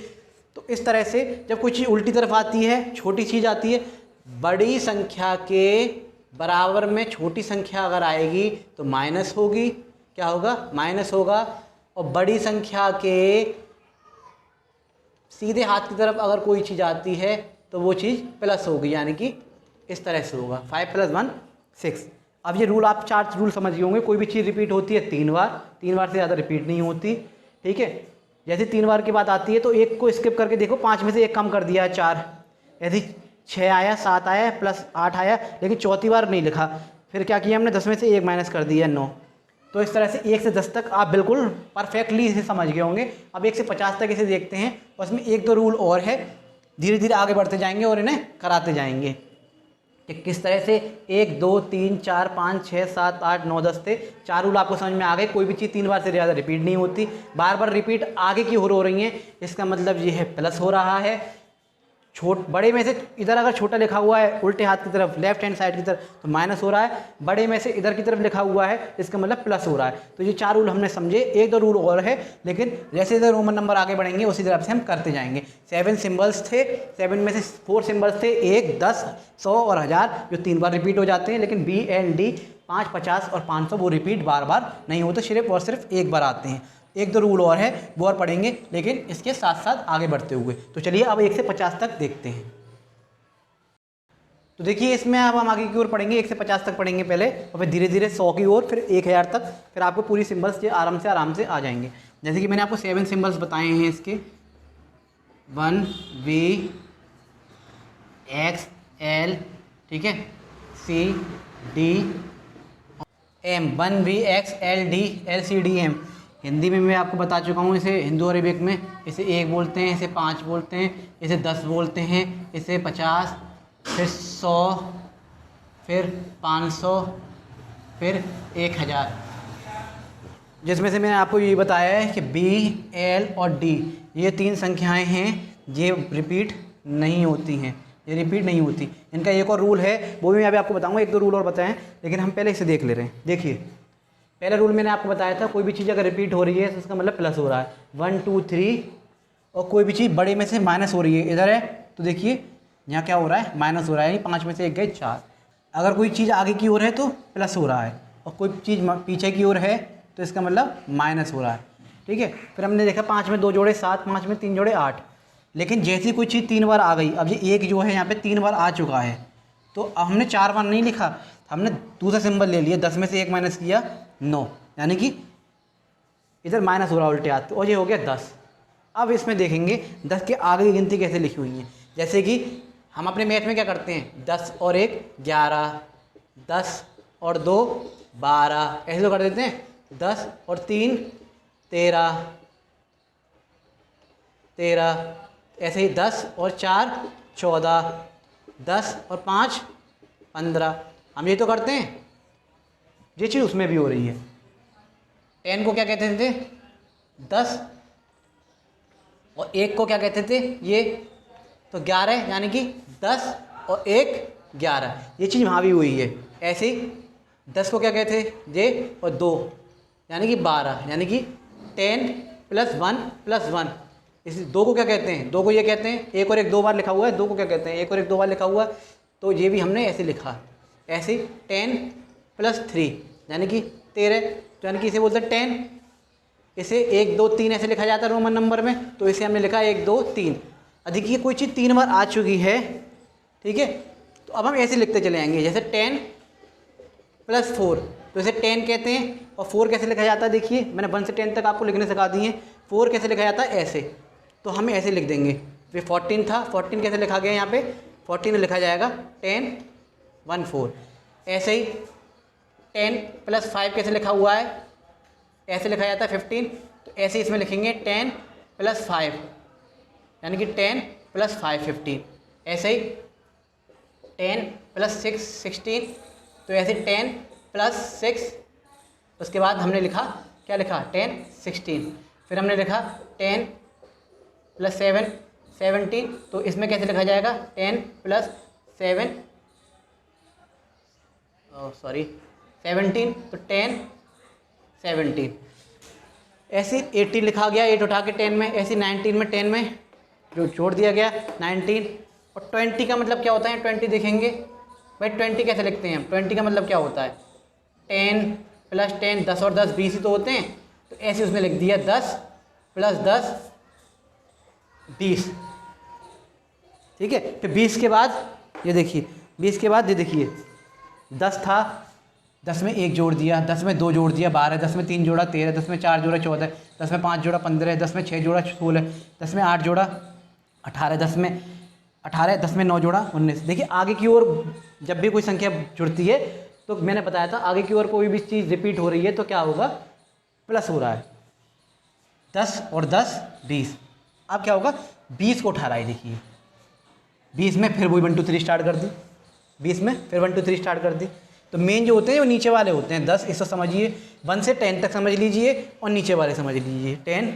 Speaker 1: तो इस तरह से जब कोई चीज़ उल्टी तरफ आती है, छोटी चीज़ आती है, बड़ी संख्या के बराबर में छोटी संख्या अगर आएगी तो माइनस होगी, क्या होगा, माइनस होगा। और बड़ी संख्या के सीधे हाथ की तरफ अगर कोई चीज़ आती है तो वो चीज़ प्लस होगी, यानी कि इस तरह से होगा। 5 + 1 6। अब ये रूल आप 4 रूल समझ गए होंगे। कोई भी चीज़ रिपीट होती है 3 बार, 3 बार से ज़्यादा रिपीट नहीं होती, ठीक है। जैसे 3 बार की बात आती है तो 1 को स्किप करके देखो, 5 में से 1 कम कर दिया है, 4। यदि 6 आया, 7 आया, +8 आया, लेकिन चौथी बार नहीं लिखा, फिर क्या किया हमने, 10 में से 1 माइनस कर दिया, 9। तो इस तरह से 1 से 10 तक आप बिल्कुल परफेक्टली इसे समझ गए होंगे। अब 1 से 50 तक इसे देखते हैं, और इसमें 1-2 रूल और है, धीरे धीरे आगे बढ़ते जाएंगे और इन्हें कराते जाएंगे कि किस तरह से 1 2 3 4 5 6 7 8 9 10 थे। 4 रूल आपको समझ में आ गए। कोई भी चीज़ 3 बार से ज़्यादा रिपीट नहीं होती, बार बार रिपीट आगे की हो रही है, इसका मतलब ये है प्लस हो रहा है। बड़े में से इधर अगर छोटा लिखा हुआ है उल्टे हाथ की तरफ, लेफ्ट हैंड साइड की तरफ, तो माइनस हो रहा है। बड़े में से इधर की तरफ लिखा हुआ है, इसका मतलब प्लस हो रहा है। तो ये 4 रूल हमने समझे। 1-2 रूल और है, लेकिन जैसे जैसे रोमन नंबर आगे बढ़ेंगे उसी तरह से हम करते जाएंगे। 7 सिम्बल्स थे, 7 में से 4 सिम्बल्स थे 1, 10, 100 और 1000, जो 3 बार रिपीट हो जाते हैं। लेकिन BLD 5, 50 और 500 वो रिपीट बार बार नहीं होते, सिर्फ और सिर्फ एक बार आते हैं। 1-2 रूल और है, वो और पढ़ेंगे, लेकिन इसके साथ साथ आगे बढ़ते हुए। तो चलिए अब 1 से 50 तक देखते हैं। तो देखिए इसमें अब हम आगे की ओर पढ़ेंगे, 1 से 50 तक पढ़ेंगे पहले, और फिर धीरे धीरे 100 की ओर, फिर 1000 तक, फिर आपको पूरी सिम्बल्स आराम से आ जाएंगे। जैसे कि मैंने आपको 7 सिम्बल्स बताए हैं इसके, 1 V X L, ठीक है, C D M, 1 V X L D L C D M। Hindi में मैं आपको बता चुका हूँ, इसे हिंदू अरेबिक में इसे 1 बोलते हैं, इसे 5 बोलते हैं, इसे 10 बोलते हैं, इसे 50, फिर 100, फिर 500, फिर 1000। जिसमें से मैंने आपको ये बताया है कि B, L और D ये 3 संख्याएं हैं, ये रिपीट नहीं होती हैं, ये रिपीट नहीं होती। इनका एक और रूल है, वो भी मैं अभी आपको बताऊंगा। 1-2 रूल और बताएं, लेकिन हम पहले इसे देख ले रहे हैं। देखिए पहला रूल मैंने आपको बताया था, कोई भी चीज़ अगर रिपीट हो रही है तो उसका मतलब प्लस हो रहा है, 1 2 3। और कोई भी चीज़ बड़े में से माइनस हो रही है, इधर है तो देखिए यहाँ क्या हो रहा है, माइनस हो रहा है, यानी 5 में से 1 गए 4। अगर कोई चीज़ आगे की ओर है तो प्लस हो रहा है, और कोई चीज़ पीछे की ओर है तो इसका मतलब माइनस हो रहा है, ठीक है। फिर हमने देखा 5 में 2 जोड़े 7, 5 में 3 जोड़े 8। लेकिन जैसी कोई चीज़ 3 बार आ गई, अब ये 1 जो है यहाँ पे 3 बार आ चुका है, तो अब हमने 4 बार नहीं लिखा, हमने दूसरा सिंबल ले लिया, 10 में से 1 माइनस किया 9, यानी कि इधर माइनस हो रहा है उल्टे हाथ, और ये हो गया 10। अब इसमें देखेंगे 10 के आगे की गिनती कैसे लिखी हुई है। जैसे कि हम अपने मैथ में क्या करते हैं, 10 और 1 11, 10 और 2 12, ऐसे तो कर देते हैं। 10 और 3 13, ऐसे ही 10 और 4 14, 10 और 5 15, हम ये तो करते हैं। ये चीज़ उसमें भी हो रही है। 10 को क्या कहते थे, 10, और 1 को क्या कहते थे, ये तो 11, यानी कि 10 और 1 11, ये चीज़ वहाँ भी हुई है। ऐसे ही 10 को क्या कहते थे, ये, और 2 यानी कि 12, यानी कि 10 + 1 + 1। इस 2 को क्या कहते हैं, 2 को ये कहते हैं, 1 और 1 2 बार लिखा हुआ है, 2 को क्या कहते हैं, 1 और 1 2 बार लिखा हुआ है, तो ये भी हमने ऐसे लिखा। ऐसे 10 + 3 यानी कि 13, यानी कि इसे बोलते हैं 10। इसे 1 2 3 ऐसे लिखा जाता है रोमन नंबर में, तो इसे हमने लिखा 1 2 3। अधिक ये कोई चीज़ 3 बार आ चुकी है, ठीक है, तो अब हम ऐसे लिखते चले आएंगे। जैसे 10 + 4, तो इसे 10 कहते हैं। और 4 कैसे लिखा जाता है, देखिए मैंने 1 से 10 तक आपको लिखने सिखा दिए हैं। 4 कैसे लिखा जाता है, ऐसे, तो हम ऐसे लिख देंगे। फिर 14 था, 14 कैसे लिखा गया यहाँ पे, 14 में लिखा जाएगा 10 1 4। ऐसे ही 10 + 5 कैसे लिखा हुआ है, ऐसे लिखा जाता है 15, तो ऐसे इसमें लिखेंगे 10 + 5, यानी कि 10 + 5 15। ऐसे ही 10 + 6 16, तो ऐसे 10 + 6, उसके बाद हमने लिखा, क्या लिखा, 10 16। फिर हमने लिखा 10 + 7 17, तो इसमें कैसे लिखा जाएगा, 10 + 7 17, तो 10 17। ऐसे 18 लिखा गया, 8 उठा के 10 में, ऐसे 19 में 10 में जो जोड़ दिया गया 19। और 20 का मतलब क्या होता है, 20 देखेंगे भाई, 20 कैसे लिखते हैं, 20 का मतलब क्या होता है, 10 + 10, 10 और 10 20 ही तो होते हैं, तो ऐसे उसने लिख दिया 10 + 10 20, ठीक है। फिर 20 के बाद ये देखिए, 20 के बाद ये देखिए 10 था, 10 में 1 जोड़ दिया, 10 में 2 जोड़ दिया 12, 10 में 3 जोड़ा 13, 10 में 4 जोड़ा 14, 10 में 5 जोड़ा 15, 10 में 6 जोड़ा 16, 10 में 8 जोड़ा 18, 10 में 18, 10 में 9 जोड़ा 19। देखिए आगे की ओर जब भी कोई संख्या जुड़ती है तो मैंने बताया था आगे की ओर कोई भी चीज़ रिपीट हो रही है तो क्या होगा, प्लस हो रहा है। 10 और 10 20। अब क्या होगा, 20 को उठा रहा है, देखिए 20 में फिर वही 1 2 3 स्टार्ट कर दी, 20 में फिर 1 2 3 स्टार्ट कर दी। तो मेन जो होते हैं वो नीचे वाले होते हैं। 10 इसको समझिए, 1 से 10 तक समझ लीजिए और नीचे वाले समझ लीजिए। 10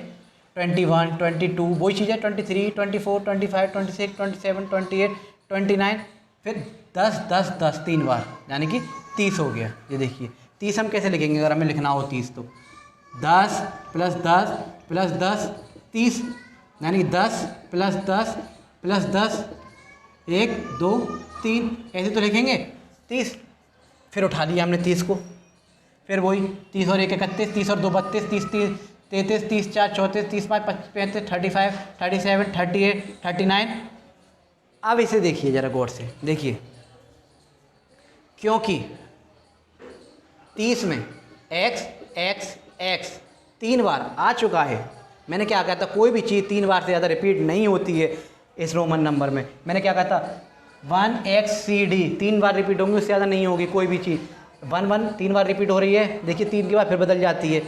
Speaker 1: 21 22 वही चीज़ है, 23 24 25 26 27 28 29, फिर 10 10 10 3 बार, यानी कि 30 हो गया। ये देखिए 30 हम कैसे लिखेंगे अगर हमें लिखना हो 30, तो 10 + 10 + 10 30, यानी कि 10 + 10 + 10 1 2 3, ऐसे तो लिखेंगे 30। फिर उठा लिया हमने 30 को, फिर वही 30 और 1 31, 30 और 2 32, 30 3 33, 30 4 34, 30 5 35, 35 37 38 39। अब इसे देखिए ज़रा गौर से देखिए, क्योंकि 30 में x x x 3 बार आ चुका है। मैंने क्या कहा था, कोई भी चीज़ 3 बार से ज़्यादा रिपीट नहीं होती है इस रोमन नंबर में। मैंने क्या कहा था, 1xcd 3 बार रिपीट होंगी, उससे ज़्यादा नहीं होगी कोई भी चीज़। 1 1 3 बार रिपीट हो रही है, देखिए 3 के बाद फिर बदल जाती है।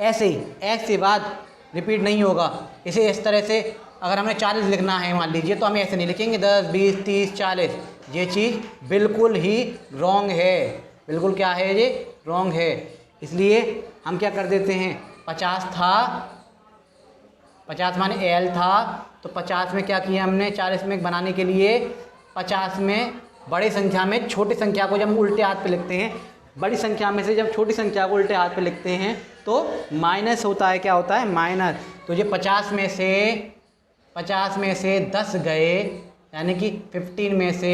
Speaker 1: ऐसे ही x के बाद रिपीट नहीं होगा। इसे इस तरह से अगर हमें 40 लिखना है मान लीजिए, तो हम ऐसे नहीं लिखेंगे 10 20 30 40। ये चीज़ बिल्कुल ही रॉन्ग है, बिल्कुल क्या है, ये रॉन्ग है। इसलिए हम क्या कर देते हैं, 50 था, 50 माने एल था, तो 50 में क्या किया हमने, 40 में बनाने के लिए 50 में बड़ी संख्या में छोटी संख्या को जब हम उल्टे हाथ पे लिखते हैं, बड़ी संख्या में से जब छोटी संख्या को उल्टे हाथ पे लिखते हैं तो माइनस होता है। क्या होता है, माइनस। तो ये 50 में से 10 गए, यानी कि 15 में से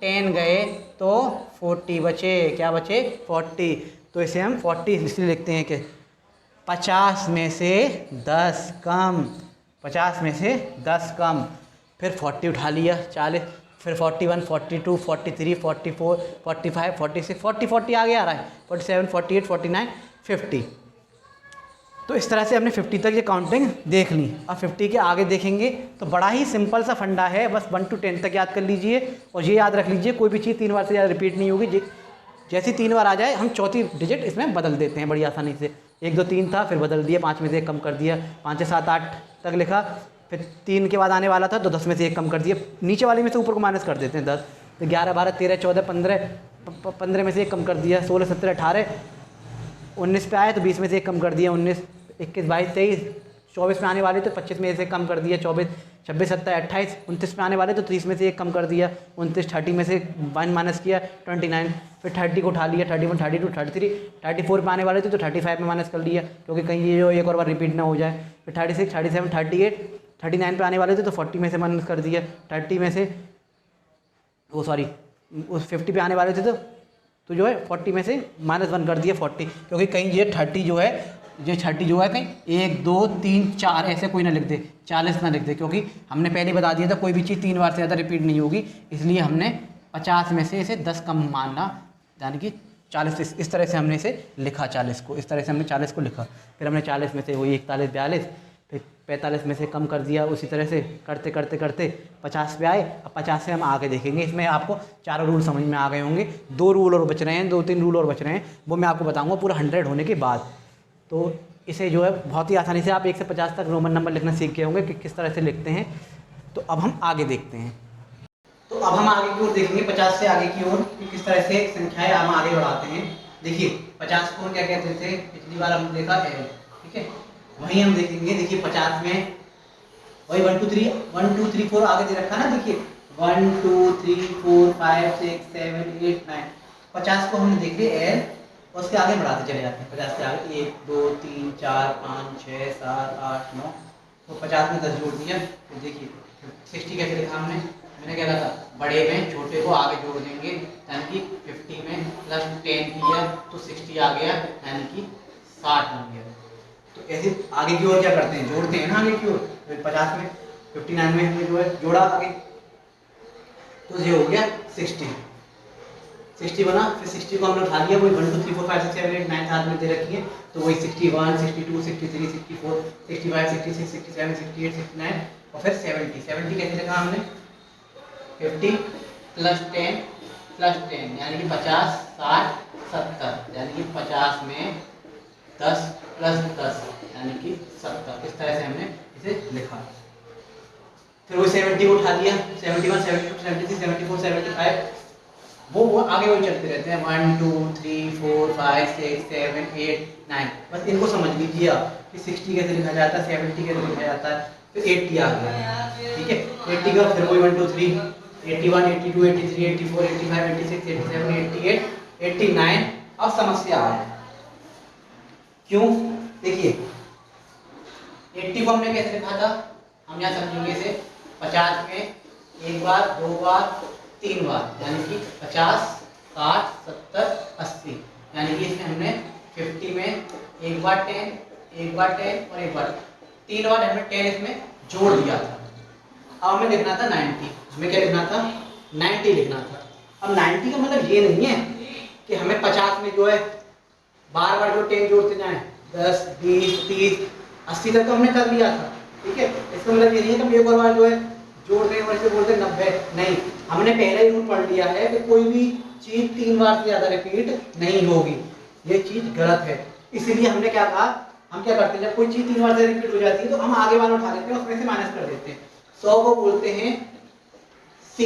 Speaker 1: 10 गए, तो 40 बचे। क्या बचे, 40। तो इसे हम 40 इसलिए लिखते हैं कि 50 में से 10 कम, 50 में से 10 कम। फिर 40 उठा लिया, 40, फिर 41 42 43 44 45 46 40 आगे आ रहा है, 47 48 49 50। तो इस तरह से हमने 50 तक ये काउंटिंग देख ली। अब 50 के आगे देखेंगे तो बड़ा ही सिंपल सा फंडा है, बस 1 to 10 तक याद कर लीजिए और ये याद रख लीजिए कोई भी चीज़ 3 बार से ज़्यादा रिपीट नहीं होगी। जैसी 3 बार आ जाए हम चौथी डिजिट इसमें बदल देते हैं बड़ी आसानी से। 1 2 3 था, फिर बदल दिया, 5 में से 1 कम कर दिया, 5 से 7 8 तक लिखा, फिर 3 के बाद आने वाला था तो 10 में से 1 कम कर दिया, नीचे वाले में से ऊपर को माइनस कर देते हैं 10, तो 11 12 13 14 15 में से 1 कम कर दिया, 16 17 18 19 पे आए तो 20 में से 1 कम कर दिया, 19 21 22 23 24 में आने वाले तो 25 में से 1 कम कर दिया, 24 26 27 28 29 में आने वाले तो 30 में से 1 कम कर दिया, 29 30 में से 1 माइनस किया 29, फिर 30 को उठा लिया, 31 32 33 34 में आने वाले थे तो 35 में माइनस कर लिया क्योंकि कहीं ये जो एक और बार रिपीट ना हो जाए, फिर 36 37 38 39 पे आने वाले थे तो 40 में से माइनस कर दिया, 30 में से वो सॉरी उस 50 पे आने वाले थे तो जो है 40 में से -1 कर दिया 40, क्योंकि कहीं ये 30 जो है कहीं 1 2 3 4 ऐसे कोई ना लिख दे, 40 ना लिख दे, क्योंकि हमने पहले बता दिया था कोई भी चीज़ 3 बार से ज़्यादा रिपीट नहीं होगी। इसलिए हमने 50 में से इसे 10 कम मानना, यानी कि 40 इस तरह से हमने इसे लिखा, 40 को इस तरह से हमने 40 को लिखा। फिर हमने 40 में से वही 41 42 फिर 45 में से कम कर दिया, उसी तरह से करते करते करते 50 पे आए। अब 50 से हम आगे देखेंगे, इसमें आपको चारों रूल समझ में आ गए होंगे, 2 रूल और बच रहे हैं, 2-3 रूल और बच रहे हैं, वो मैं आपको बताऊंगा पूरा 100 होने के बाद। तो इसे जो है बहुत ही आसानी से आप 1 से 50 तक रोमन नंबर लिखना सीख गए होंगे कि किस तरह से लिखते हैं। तो अब हम आगे देखते हैं, तो अब हम आगे की ओर देखेंगे, 50 से आगे की ओर कि किस तरह से संख्याएं हम आगे बढ़ाते हैं। देखिए 50 को क्या कहते थे, पिछली बार हमने देखा एल, ठीक है, वहीं हम देखेंगे। देखिए 50 में वही 1 2 3 4 आगे दे रखा ना, देखिए 1 2 3 4 5 6 7 8 9, 50 को हमने देख लिया एल, उसके आगे बढ़ाते चले जाते हैं। 50 के आगे 1 2 3 4 5 6 7 8 9, तो 50 में 10 जोड़ दिया। तो देखिए 60 कैसे लिखा हमने, मैंने क्या कहा था, बड़े में छोटे को आगे जोड़ देंगे, यानी कि 50 में +10 किया तो 60 आ गया, यानी कि 60 बन गया। तो ऐसे आगे की ओर क्या करते हैं, जोड़ते हैं ना आगे की ओर। तो 50 में 59 में हमने जो है जोड़ा आगे, तो ये हो गया 60 बना। फिर 60 को हमने उठा लिया, वही 1 2 3 4 5 6 7 8 9 हाथ में दे रखी है, तो वही 61 62 63 64 65 66 67 68 69 और फिर 70 कैसे लिखा हमने, 50 + 10 प्लस 10 यानी कि 50, 60, 70 यानी कि 50 में 10 प्लस 10 यानी कि 70। इस तरह से हमने इसे लिखा। फिर वो 70 को उठा दिया, 71, 72, 73, 74, 75, वो आगे वही चलते रहते हैं 1 2 3 4 5 6 7 8 9। बस इनको समझ लीजिए आप कि 60 कैसे लिखा जाता है, 70 कैसे लिखा जाता है, फिर 80 आ गया, ठीक है। 80 का फिर वही 1 2 3 81 82 83 84 85 86 87 88 89। अब समस्या है, क्यों? देखिए 80 को हमने कैसे लिखा था, हम यहाँ समझेंगे इसे 50 में एक बार, दो बार, तीन बार, यानी कि 50, 60, 70, 80, यानी कि इसमें हमने 50 में एक बार 10, एक बार 10 और एक बार, तीन बार हमने 10 इसमें जोड़ दिया था। अब हमें लिखना था 90, हमें क्या लिखना था, 90 लिखना था। अब 90 का मतलब ये नहीं है कि हमें 50 में जो है बार बार जो 10 जोड़ते जाएं, 10, 20, 30, 80 तक तो हमने कर लिया था, ठीक है। इसका मतलब ये नहीं है कि एक और बार जो है जोड़ रहे हैं वैसे बोलते 90, नहीं, हमने पहले ही रूल पढ़ लिया है कि कोई भी चीज 3 बार से ज्यादा रिपीट नहीं होगी, ये चीज गलत है। इसीलिए हमने क्या कहा, हम क्या करते हैं जब कोई चीज 3 बार से रिपीट हो जाती है तो हम आगे वाला उठा लेते हैं, उसमें से माइनस कर देते हैं। 100 को बोलते हैं सी,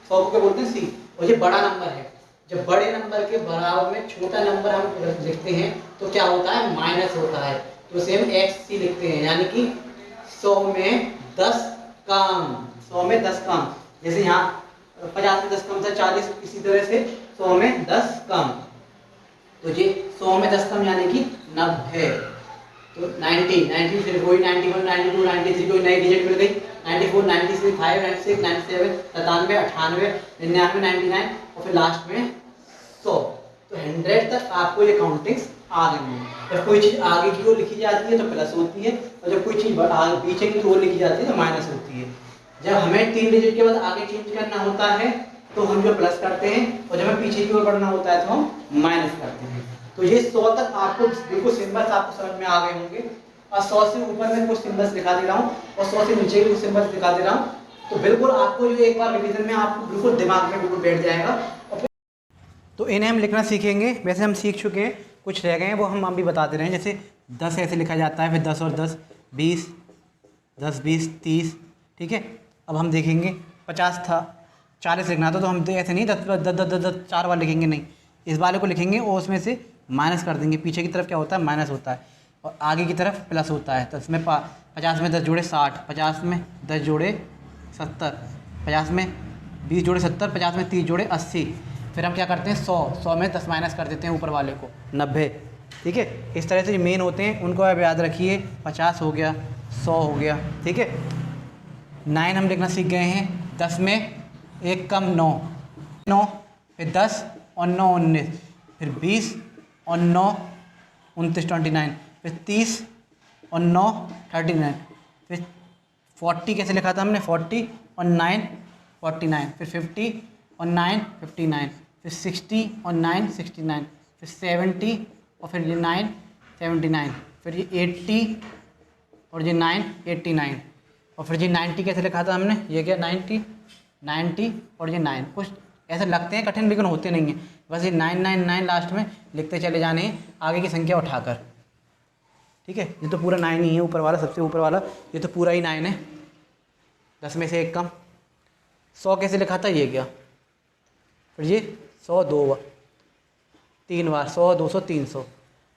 Speaker 1: 100 को क्या बोलते हैं सी, और ये बड़ा नंबर है। जब बड़े नंबर के बराबर में छोटा नंबर हम लिखते हैं तो क्या होता है, माइनस होता है, तो सेम एक्स सी लिखते हैं, यानी कि 100 में 10 कम, 100 में 10 कम। जैसे यहाँ 50 में 10 कम था 40, इसी तरह से 100 में 10 कम, तो ये 100 में 10 कम यानी कि 90। तो 90 फिर कोई 91, 92, 93 कोई नई डिजिट मिल गई, 94, 96, 96, 97, 97, 98, 99, 99 और फिर लास्ट में 100। तो 100 तक आपको ये काउंटिंग्स आ गई हैं। जब कोई चीज़ आगे की ओर लिखी जाती है तो प्लस होती है, और जब कोई चीज़ पीछे की ओर लिखी जाती है तो माइनस होती है। जब हमें 3 डिजिट के बाद आगे चेंज करना होता है तो हम जो प्लस करते हैं, और जब हमें पीछे की ओर बढ़ना होता है तो हम माइनस करते हैं। तो ये 100 तक आपको बिल्कुल सिंबल्स आपको समझ में आ गए होंगे, और 100 से ऊपर में कुछ सिंबल्स दिखा दे रहा हूँ और 100 से नीचे भी कुछ सिंबल्स दिखा दे रहा हूँ, तो बिल्कुल आपको जो एक बार रिवीजन में आपको बिल्कुल दिमाग में बिल्कुल बैठ जाएगा। और तो इन्हें हम लिखना सीखेंगे, वैसे हम सीख चुके हैं, कुछ रह गए हैं वो हम अभी बताते रहे हैं। जैसे 10 ऐसे लिखा जाता है, फिर 10 और 10 20, 10 20 30, ठीक है। अब हम देखेंगे 50 था, 40 लिखना था, तो हम ऐसे नहीं 10 10 10 10 10 4 बार लिखेंगे, नहीं, इस वाले को लिखेंगे और उसमें से माइनस कर देंगे। पीछे की तरफ क्या होता है, माइनस होता है, और आगे की तरफ प्लस होता है। तो इसमें 50 में 10 जोड़े 60, 50 में 10 जोड़े 70, 50 में 20 जोड़े 70, 50 में 30 जोड़े 80। फिर हम क्या करते हैं 100 में 10 माइनस कर देते हैं ऊपर वाले को, 90, ठीक है। इस तरह से जो मेन होते हैं उनको आप याद रखिए। 50 हो गया, 100 हो गया, ठीक है। 9 हम लिखना सीख गए हैं, 10 में एक कम 9, 9, फिर 10 और 9 19, फिर 20 और 9 29 29, फिर 30 और 9 39, फिर 40 कैसे लिखा था हमने, 40 और 9 49, फिर 50 और 9 59, फिर 60 और 9 69, फिर 70 और फिर ये 9 79, फिर ये 80 और ये 9 89, और फिर ये 90 कैसे लिखा था हमने, ये क्या 90 और ये 9। कुछ ऐसे लगते हैं कठिन लेकिन होते नहीं हैं, बस ये 9 लास्ट में लिखते चले जाने हैं आगे की संख्या उठाकर, ठीक है। ये तो पूरा 9 ही है, ऊपर वाला सबसे ऊपर वाला ये तो पूरा ही 9 है, 10 में से एक कम। 100 कैसे लिखा था, ये क्या, फिर ये 100 2 बार, 3 बार, 100 200 300।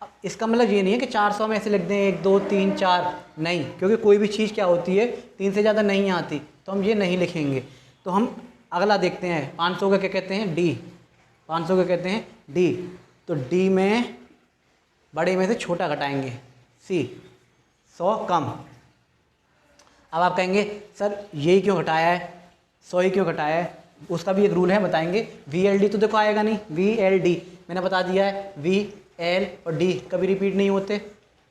Speaker 1: अब इसका मतलब ये नहीं है कि 400 में ऐसे लिख दें 1 2 3 4, नहीं, क्योंकि कोई भी चीज़ क्या होती है 3 से ज़्यादा नहीं आती, तो हम ये नहीं लिखेंगे। तो हम अगला देखते हैं, 500 का क्या कहते हैं, डी, 500 का कहते हैं डी। तो डी में बड़े में से छोटा घटाएंगे, सी, 100 कम। अब आप कहेंगे सर यही क्यों घटाया है, 100 ही क्यों घटाया है, उसका भी एक रूल है, बताएंगे। VLD तो देखो आएगा नहीं, VLD मैंने बता दिया है, VL और D कभी रिपीट नहीं होते,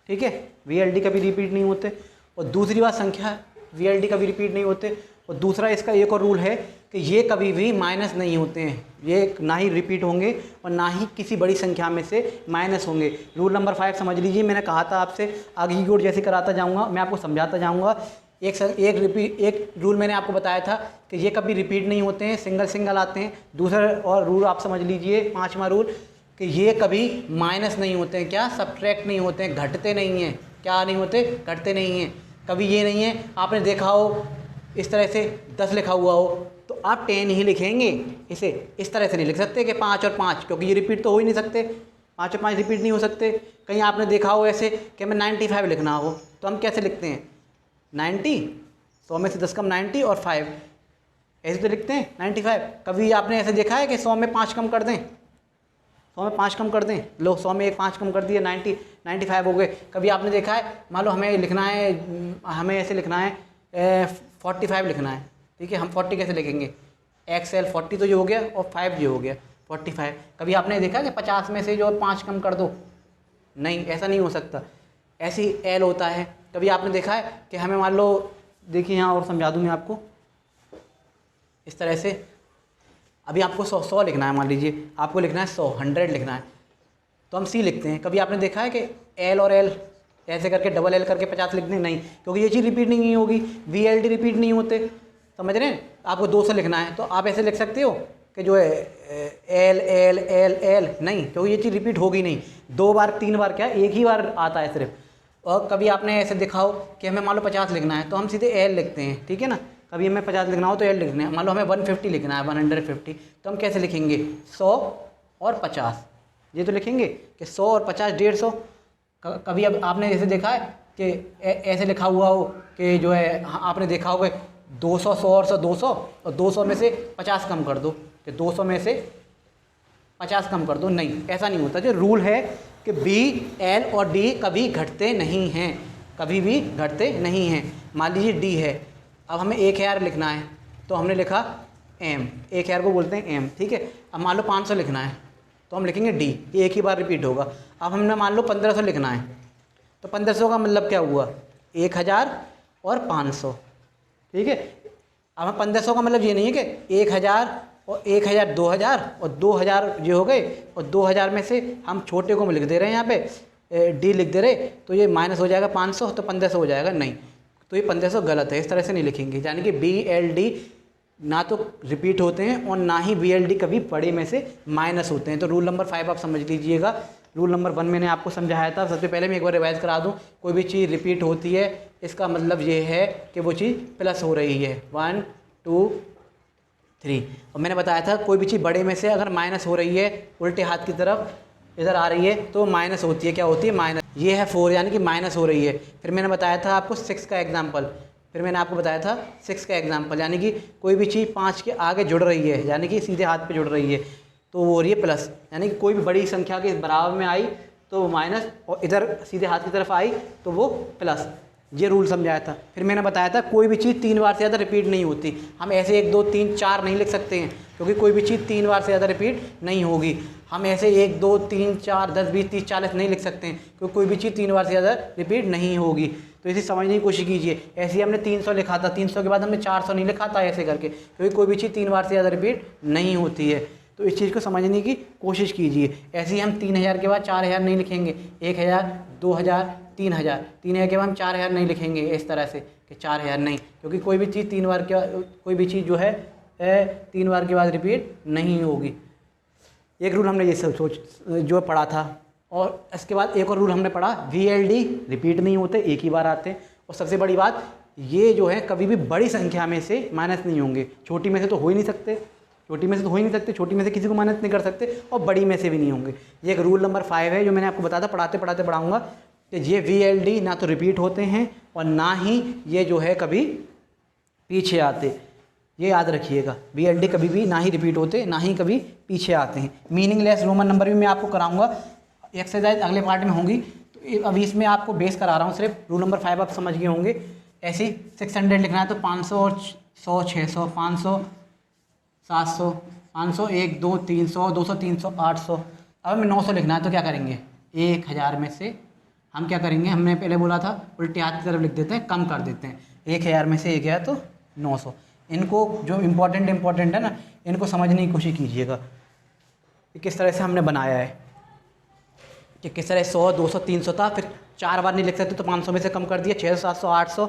Speaker 1: ठीक है, VLD कभी रिपीट नहीं होते। और दूसरी बात संख्या VLD कभी रिपीट नहीं होते, और दूसरा इसका एक और रूल है कि ये कभी भी माइनस नहीं होते हैं, ये ना ही रिपीट होंगे और ना ही किसी बड़ी संख्या में से माइनस होंगे। रूल नंबर 5 समझ लीजिए, मैंने कहा था आपसे आगे की ओर जैसे कराता जाऊंगा मैं आपको समझाता जाऊंगा एक रूल मैंने आपको बताया था कि ये कभी रिपीट नहीं होते हैं, सिंगल सिंगल आते हैं। दूसरा और रूल आप समझ लीजिए, 5वां रूल, कि ये कभी माइनस नहीं होते हैं, क्या सब्ट्रैक्ट नहीं होते हैं, घटते नहीं हैं। क्या नहीं होते? घटते नहीं हैं। कभी ये नहीं है आपने देखा हो इस तरह से 10 लिखा हुआ हो तो आप 10 ही लिखेंगे, इसे इस तरह से नहीं लिख सकते कि 5 और 5, क्योंकि ये रिपीट तो हो ही नहीं सकते, 5 और 5 रिपीट नहीं हो सकते। कहीं आपने देखा हो ऐसे कि हमें 95 लिखना हो तो हम कैसे लिखते हैं? 90, 100 में से 10 कम 90 और 5, ऐसे तो लिखते हैं 95। कभी आपने ऐसे देखा है कि 100 में 5 कम कर दें, 100 में 5 कम कर दें, लो 100 में एक 5 कम कर दिए, 95 हो गए। कभी आपने देखा है, मान लो हमें लिखना है, हमें ऐसे लिखना है 45 लिखना है, ठीक है, हम 40 कैसे लिखेंगे? XL 40 तो ये हो गया और 5 ये हो गया 45। कभी आपने देखा कि 50 में से जो 5 कम कर दो? नहीं, ऐसा नहीं हो सकता, ऐसे ही L होता है। कभी आपने देखा है कि हमें मान लो, देखिए यहाँ और समझा दूँ मैं आपको, इस तरह से अभी आपको 100 लिखना है, मान लीजिए आपको लिखना है 100 लिखना है तो हम C लिखते हैं। कभी आपने देखा है कि L और L ऐसे करके डबल L करके 50 लिख दें? नहीं, क्योंकि ये चीज़ रिपीट नहीं होगी, VLD रिपीट नहीं होते, समझ रहे हैं? आपको 200 लिखना है तो आप ऐसे लिख सकते हो कि जो है L L L L, नहीं, क्योंकि ये चीज़ रिपीट होगी नहीं। 2 बार 3 बार क्या, एक ही बार आता है सिर्फ। और कभी आपने ऐसे देखा हो कि हमें मान लो 50 लिखना है तो हम सीधे L लिखते हैं, ठीक है ना। कभी हमें 50 लिखना हो तो L लिखना है। मान लो हमें 150 लिखना है, 150, तो हम कैसे लिखेंगे? 100 और 50, ये तो लिखेंगे कि 100 और 50 150। कभी अब आपने ऐसे देखा है कि ऐसे लिखा हुआ हो कि जो है, आपने देखा होगा 200, 100 और 100, 200, और 200 में से 50 कम कर दो, कि 200 में से 50 कम कर दो। नहीं, ऐसा नहीं होता। जो रूल है कि B, L और D कभी घटते नहीं हैं, कभी भी घटते नहीं हैं। मान लीजिए D है, अब हमें 1000 लिखना है तो हमने लिखा M, 1000 को बोलते हैं M, ठीक है। अब मान लो 500 लिखना है तो हम लिखेंगे D, ये एक ही बार रिपीट होगा। अब हमने मान लो 1500 लिखना है तो 1500 का मतलब क्या हुआ? 1000 और 500, ठीक है। अब हम 1500 का मतलब ये नहीं है कि 1000 और 1000 2000 और 2000 ये हो गए, और 2000 में से हम छोटे को लिख दे रहे हैं, यहाँ पे D लिख दे रहे, तो ये माइनस हो जाएगा 500, तो 1500 हो जाएगा। नहीं, तो ये 1500 गलत है, इस तरह से नहीं लिखेंगे। यानी कि BLD ना तो रिपीट होते हैं और ना ही BLD कभी बड़े में से माइनस होते हैं। तो रूल नंबर 5 आप समझ लीजिएगा। रूल नंबर 1 मैंने आपको समझाया था। सबसे पहले मैं एक बार रिवाइज करा दूं, कोई भी चीज़ रिपीट होती है इसका मतलब ये है कि वो चीज़ प्लस हो रही है, 1 2 3। और मैंने बताया था कोई भी चीज़ बड़े में से अगर माइनस हो रही है, उल्टे हाथ की तरफ इधर आ रही है, तो माइनस होती है। क्या होती है? माइनस। ये है 4, यानी कि माइनस हो रही है। फिर मैंने बताया था आपको 6 का एग्जाम्पल, फिर मैंने आपको बताया था 6 का एग्जाम्पल, यानी कि कोई भी चीज़ 5 के आगे जुड़ रही है, यानी कि सीधे हाथ पे जुड़ रही है, तो वो हो रही है प्लस। यानी कि कोई भी बड़ी संख्या के बराबर में आई तो वो माइनस, और इधर सीधे हाथ की तरफ आई तो वो प्लस। ये रूल समझाया था। फिर मैंने बताया था कोई भी चीज़ 3 बार से ज़्यादा रिपीट नहीं होती। हम ऐसे 1 2 3 4 नहीं लिख सकते हैं, क्योंकि कोई भी चीज़ 3 बार से ज़्यादा रिपीट नहीं होगी। हम ऐसे 1 2 3 4 10 20 30 40 नहीं लिख सकते हैं, क्योंकि कोई भी चीज़ 3 बार से ज़्यादा रिपीट नहीं होगी। तो इसे समझने की कोशिश कीजिए। ऐसे ही हमने 300 लिखा था, 300 के बाद हमने 400 नहीं लिखा था ऐसे करके, क्योंकि कोई भी चीज़ 3 बार से ज़्यादा रिपीट नहीं होती है। तो इस चीज़ को समझने की कोशिश कीजिए। ऐसे ही हम 3000 के बाद 4000 नहीं लिखेंगे, 1000 2000 3000, 3000 के बाद हम 4000 नहीं लिखेंगे इस तरह से कि 4000 नहीं, क्योंकि कोई भी चीज़ 3 बार के, कोई भी चीज़ जो है 3 बार के बाद रिपीट नहीं होगी। एक रूल हमने ये सोच जो पढ़ा था। और इसके बाद एक और रूल हमने पढ़ा, VLD रिपीट नहीं होते, एक ही बार आते हैं। और सबसे बड़ी बात ये जो है, कभी भी बड़ी संख्या में से माइनस नहीं होंगे। छोटी में से तो हो ही नहीं सकते, छोटी में से तो हो ही नहीं सकते, छोटी में से किसी को माइनस नहीं कर सकते, और बड़ी में से भी नहीं होंगे। ये एक रूल नंबर 5 है जो मैंने आपको बताया था, पढ़ाते पढ़ाते पढ़ाऊँगा कि ये VLD ना तो रिपीट होते हैं और ना ही ये जो है कभी पीछे आते। ये याद रखिएगा, VLD कभी भी ना ही रिपीट होते, ना ही कभी पीछे आते हैं। मीनिंगलेस रोमन नंबर भी मैं आपको कराऊंगा, एक्सरसाइज अगले पार्ट में होंगी। तो अभी इसमें आपको बेस करा रहा हूँ सिर्फ। रूल नंबर 5 आप समझ गए होंगे। ऐसे 600 लिखना है तो 500 और 100 600, 500 700, 500 1 2 300 200 300 800। अब हमें 900 लिखना है तो क्या करेंगे? 1000 में से हम क्या करेंगे? हमने पहले बोला था उल्टे हाथ की तरफ लिख देते हैं, कम कर देते हैं। 1000 में से 1 गया तो 900। इनको जो इम्पोर्टेंट है ना, इनको समझने की कोशिश कीजिएगा कि किस तरह से हमने बनाया है, कि किस तरह 100 200 300 था। फिर 4 बार नहीं लिख सकते तो 500 में से कम कर दिया, 600 700 800,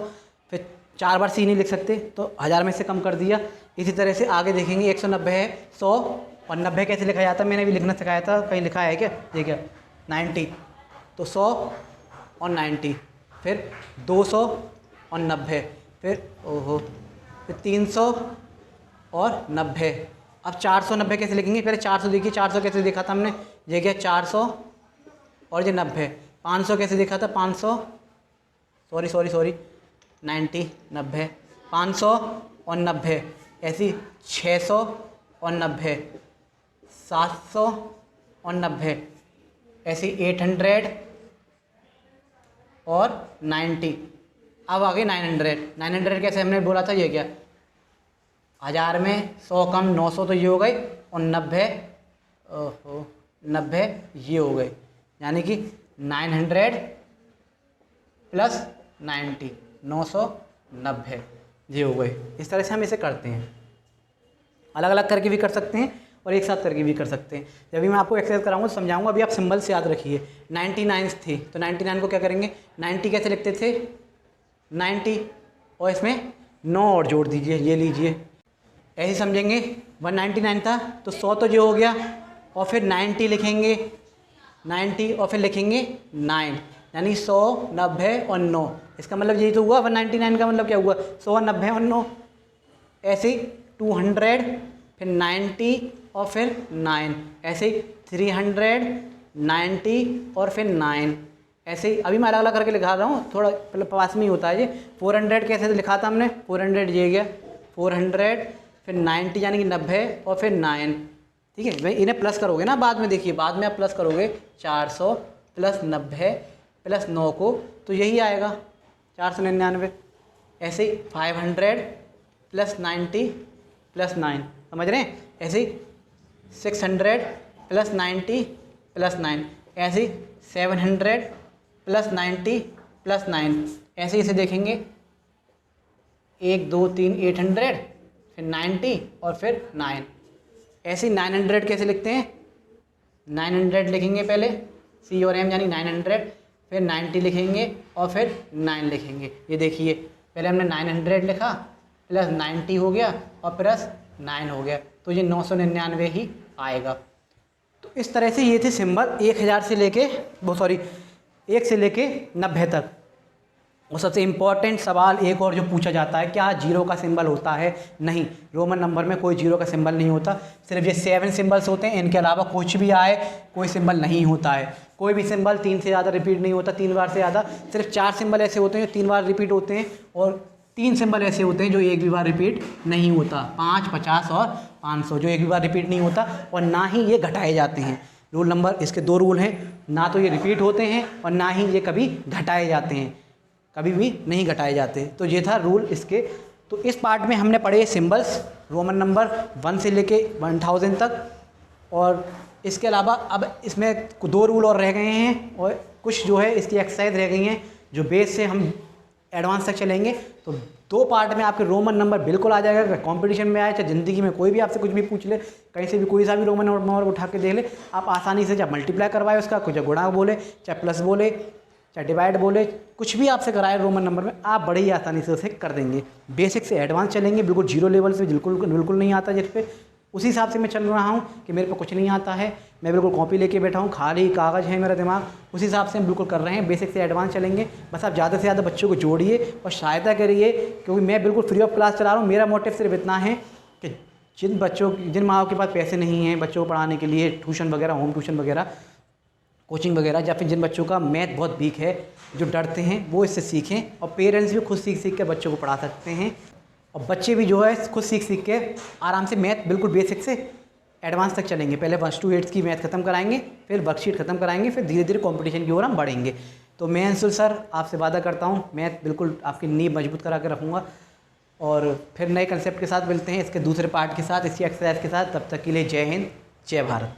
Speaker 1: फिर 4 बार सी नहीं लिख सकते तो 1000 में से कम कर दिया। इसी तरह से आगे देखेंगे 190 है, 100 और 90 कैसे लिखा जाता है, मैंने भी लिखना सिखाया था, कहीं लिखा है क्या, देखिए 90, तो 100 और 90, फिर 200 और 90, फिर ओहो फिर 300 और 90। अब 490 कैसे लिखेंगे, पहले 400 देखिए, 400 कैसे देखा था हमने, ये क्या 400 और ये 90। 500 कैसे देखा था, 500 सॉरी 90 90, 500 और 90, ऐसी 600 और 90, 700 और 90, ऐसी 800 और 90। अब आ गई 900। 900 कैसे हमने बोला था, ये क्या 1000 में 100 कम 900 तो ये हो गई, और 90 90 ये हो गई, यानी कि 900 प्लस 90 990 ये हो गई। इस तरह से हम इसे करते हैं, अलग अलग करके भी कर सकते हैं और एक साथ करके भी कर सकते हैं। जब भी मैं आपको एक्सरसाइज कराऊंगा तो समझाऊंगा, अभी आप सिंबल्स याद रखिए। 99 थी तो 99 को क्या करेंगे, 90 कैसे लिखते थे 90, और इसमें 9 और जोड़ दीजिए, ये लीजिए, ऐसे समझेंगे। 199 था तो 100 तो जो हो गया, और फिर 90 लिखेंगे, 90 और फिर लिखेंगे 9, यानी 100 90 और 9। इसका मतलब यही तो हुआ, 199 का मतलब क्या हुआ, 100 90 और 9। ऐसे ही 200, फिर 90 और फिर 9, ऐसे ही 300 90 और फिर 9, ऐसे ही। अभी मैं अलग अलग करके लिखा रहा हूँ, थोड़ा पास में ही होता है ये। 400 कैसे लिखा था हमने, 400 ये गया 400, फिर 90 यानी कि 90 और फिर 9, ठीक है। भाई इन्हें प्लस करोगे ना बाद में, देखिए बाद में आप प्लस करोगे 400 प्लस 90 प्लस 9 को, तो यही आएगा 499। ऐसे ही 500 प्लस 90 प्लस 9, समझ रहे हैं। ऐसे ही 600 प्लस 90 प्लस 9, ऐसे ही 700 प्लस 90 प्लस 9, ऐसे ही इसे देखेंगे 1 2 3 800, फिर 90 और फिर 9। ऐसे ही 900 कैसे लिखते हैं, 900 लिखेंगे पहले, सी और एम यानी 900, फिर 90 लिखेंगे और फिर 9 लिखेंगे। ये देखिए पहले हमने 900 लिखा, प्लस 90 हो गया और प्लस 9 हो गया, तो ये 999 ही आएगा। तो इस तरह से ये थे सिंबल 1000 से लेके 1 से लेके 90 तक। और सबसे इम्पॉर्टेंट सवाल एक और जो पूछा जाता है, क्या जीरो का सिंबल होता है? नहीं, रोमन नंबर में कोई जीरो का सिंबल नहीं होता। सिर्फ ये 7 सिंबल्स होते हैं, इनके अलावा कुछ भी आए कोई सिंबल नहीं होता है। कोई भी सिंबल 3 से ज़्यादा रिपीट नहीं होता, 3 बार से ज़्यादा। सिर्फ 4 सिंबल ऐसे होते हैं जो 3 बार रिपीट होते हैं, और 3 सिंबल ऐसे होते हैं जो एक भी बार रिपीट नहीं होता। 5, 50 और 500 जो एक भी बार रिपीट नहीं होता, और ना ही ये घटाए जाते हैं। रूल नंबर इसके 2 रूल हैं, ना तो ये रिपीट होते हैं और ना ही ये कभी घटाए जाते हैं, कभी भी नहीं घटाए जाते। तो ये था रूल इसके। तो इस पार्ट में हमने पढ़े सिंबल्स रोमन नंबर 1 से लेके 1000 तक, और इसके अलावा अब इसमें 2 रूल और रह गए हैं, और कुछ जो है इसकी एक्सरसाइज रह गई हैं जो बेस से हम एडवांस तक चलेंगे। तो 2 पार्ट में आपके रोमन नंबर बिल्कुल आ जाएगा। कंपटीशन में आए, चाहे ज़िंदगी में कोई भी आपसे कुछ भी पूछ ले, कहीं से भी कोई सा भी रोमन नंबर उठा के देख ले, आप आसानी से, चाहे मल्टीप्लाई करवाए उसका, कुछ गुणा बोले, चाहे प्लस बोले, चाहे डिवाइड बोले, कुछ भी आपसे कराए रोमन नंबर में, आप बड़ी ही आसानी से उसे कर देंगे। बेसिक से एडवांस चलेंगे, बिल्कुल जीरो लेवल से बिल्कुल नहीं आता जिस पे, उसी हिसाब से मैं चल रहा हूँ कि मेरे पे कुछ नहीं आता है, मैं बिल्कुल कॉपी लेके बैठा हूँ, खाली कागज़ है मेरा दिमाग, उसी हिसाब से हम बिल्कुल कर रहे हैं। बेसिक से एडवांस चलेंगे। बस आप ज़्यादा से ज़्यादा बच्चों को जोड़िए और सहायता करिए, क्योंकि मैं बिल्कुल फ्री ऑफ क्लास चला रहा हूँ। मेरा मोटिव सिर्फ इतना है कि जिन माँ के पास पैसे नहीं हैं बच्चों को पढ़ाने के लिए, ट्यूशन वगैरह, होम ट्यूशन वगैरह, कोचिंग वगैरह, या फिर जिन बच्चों का मैथ बहुत वीक है, जो डरते हैं, वो इससे सीखें। और पेरेंट्स भी खुद सीख के बच्चों को पढ़ा सकते हैं, और बच्चे भी जो है खुद सीख के आराम से मैथ बिल्कुल बेसिक से एडवांस तक चलेंगे। पहले 1 to 8 की मैथ खत्म कराएंगे, फिर वर्कशीट खत्म कराएंगे, फिर धीरे धीरे कंपटीशन की ओर हम बढ़ेंगे। तो मैं अंशुल सर आपसे वादा करता हूँ, मैथ बिल्कुल आपकी नींव मजबूत करा के रखूँगा, और फिर नए कंसेप्ट के साथ मिलते हैं इसके दूसरे पार्ट के साथ, इसी एक्सरसाइज के साथ। तब तक के लिए जय हिंद, जय भारत।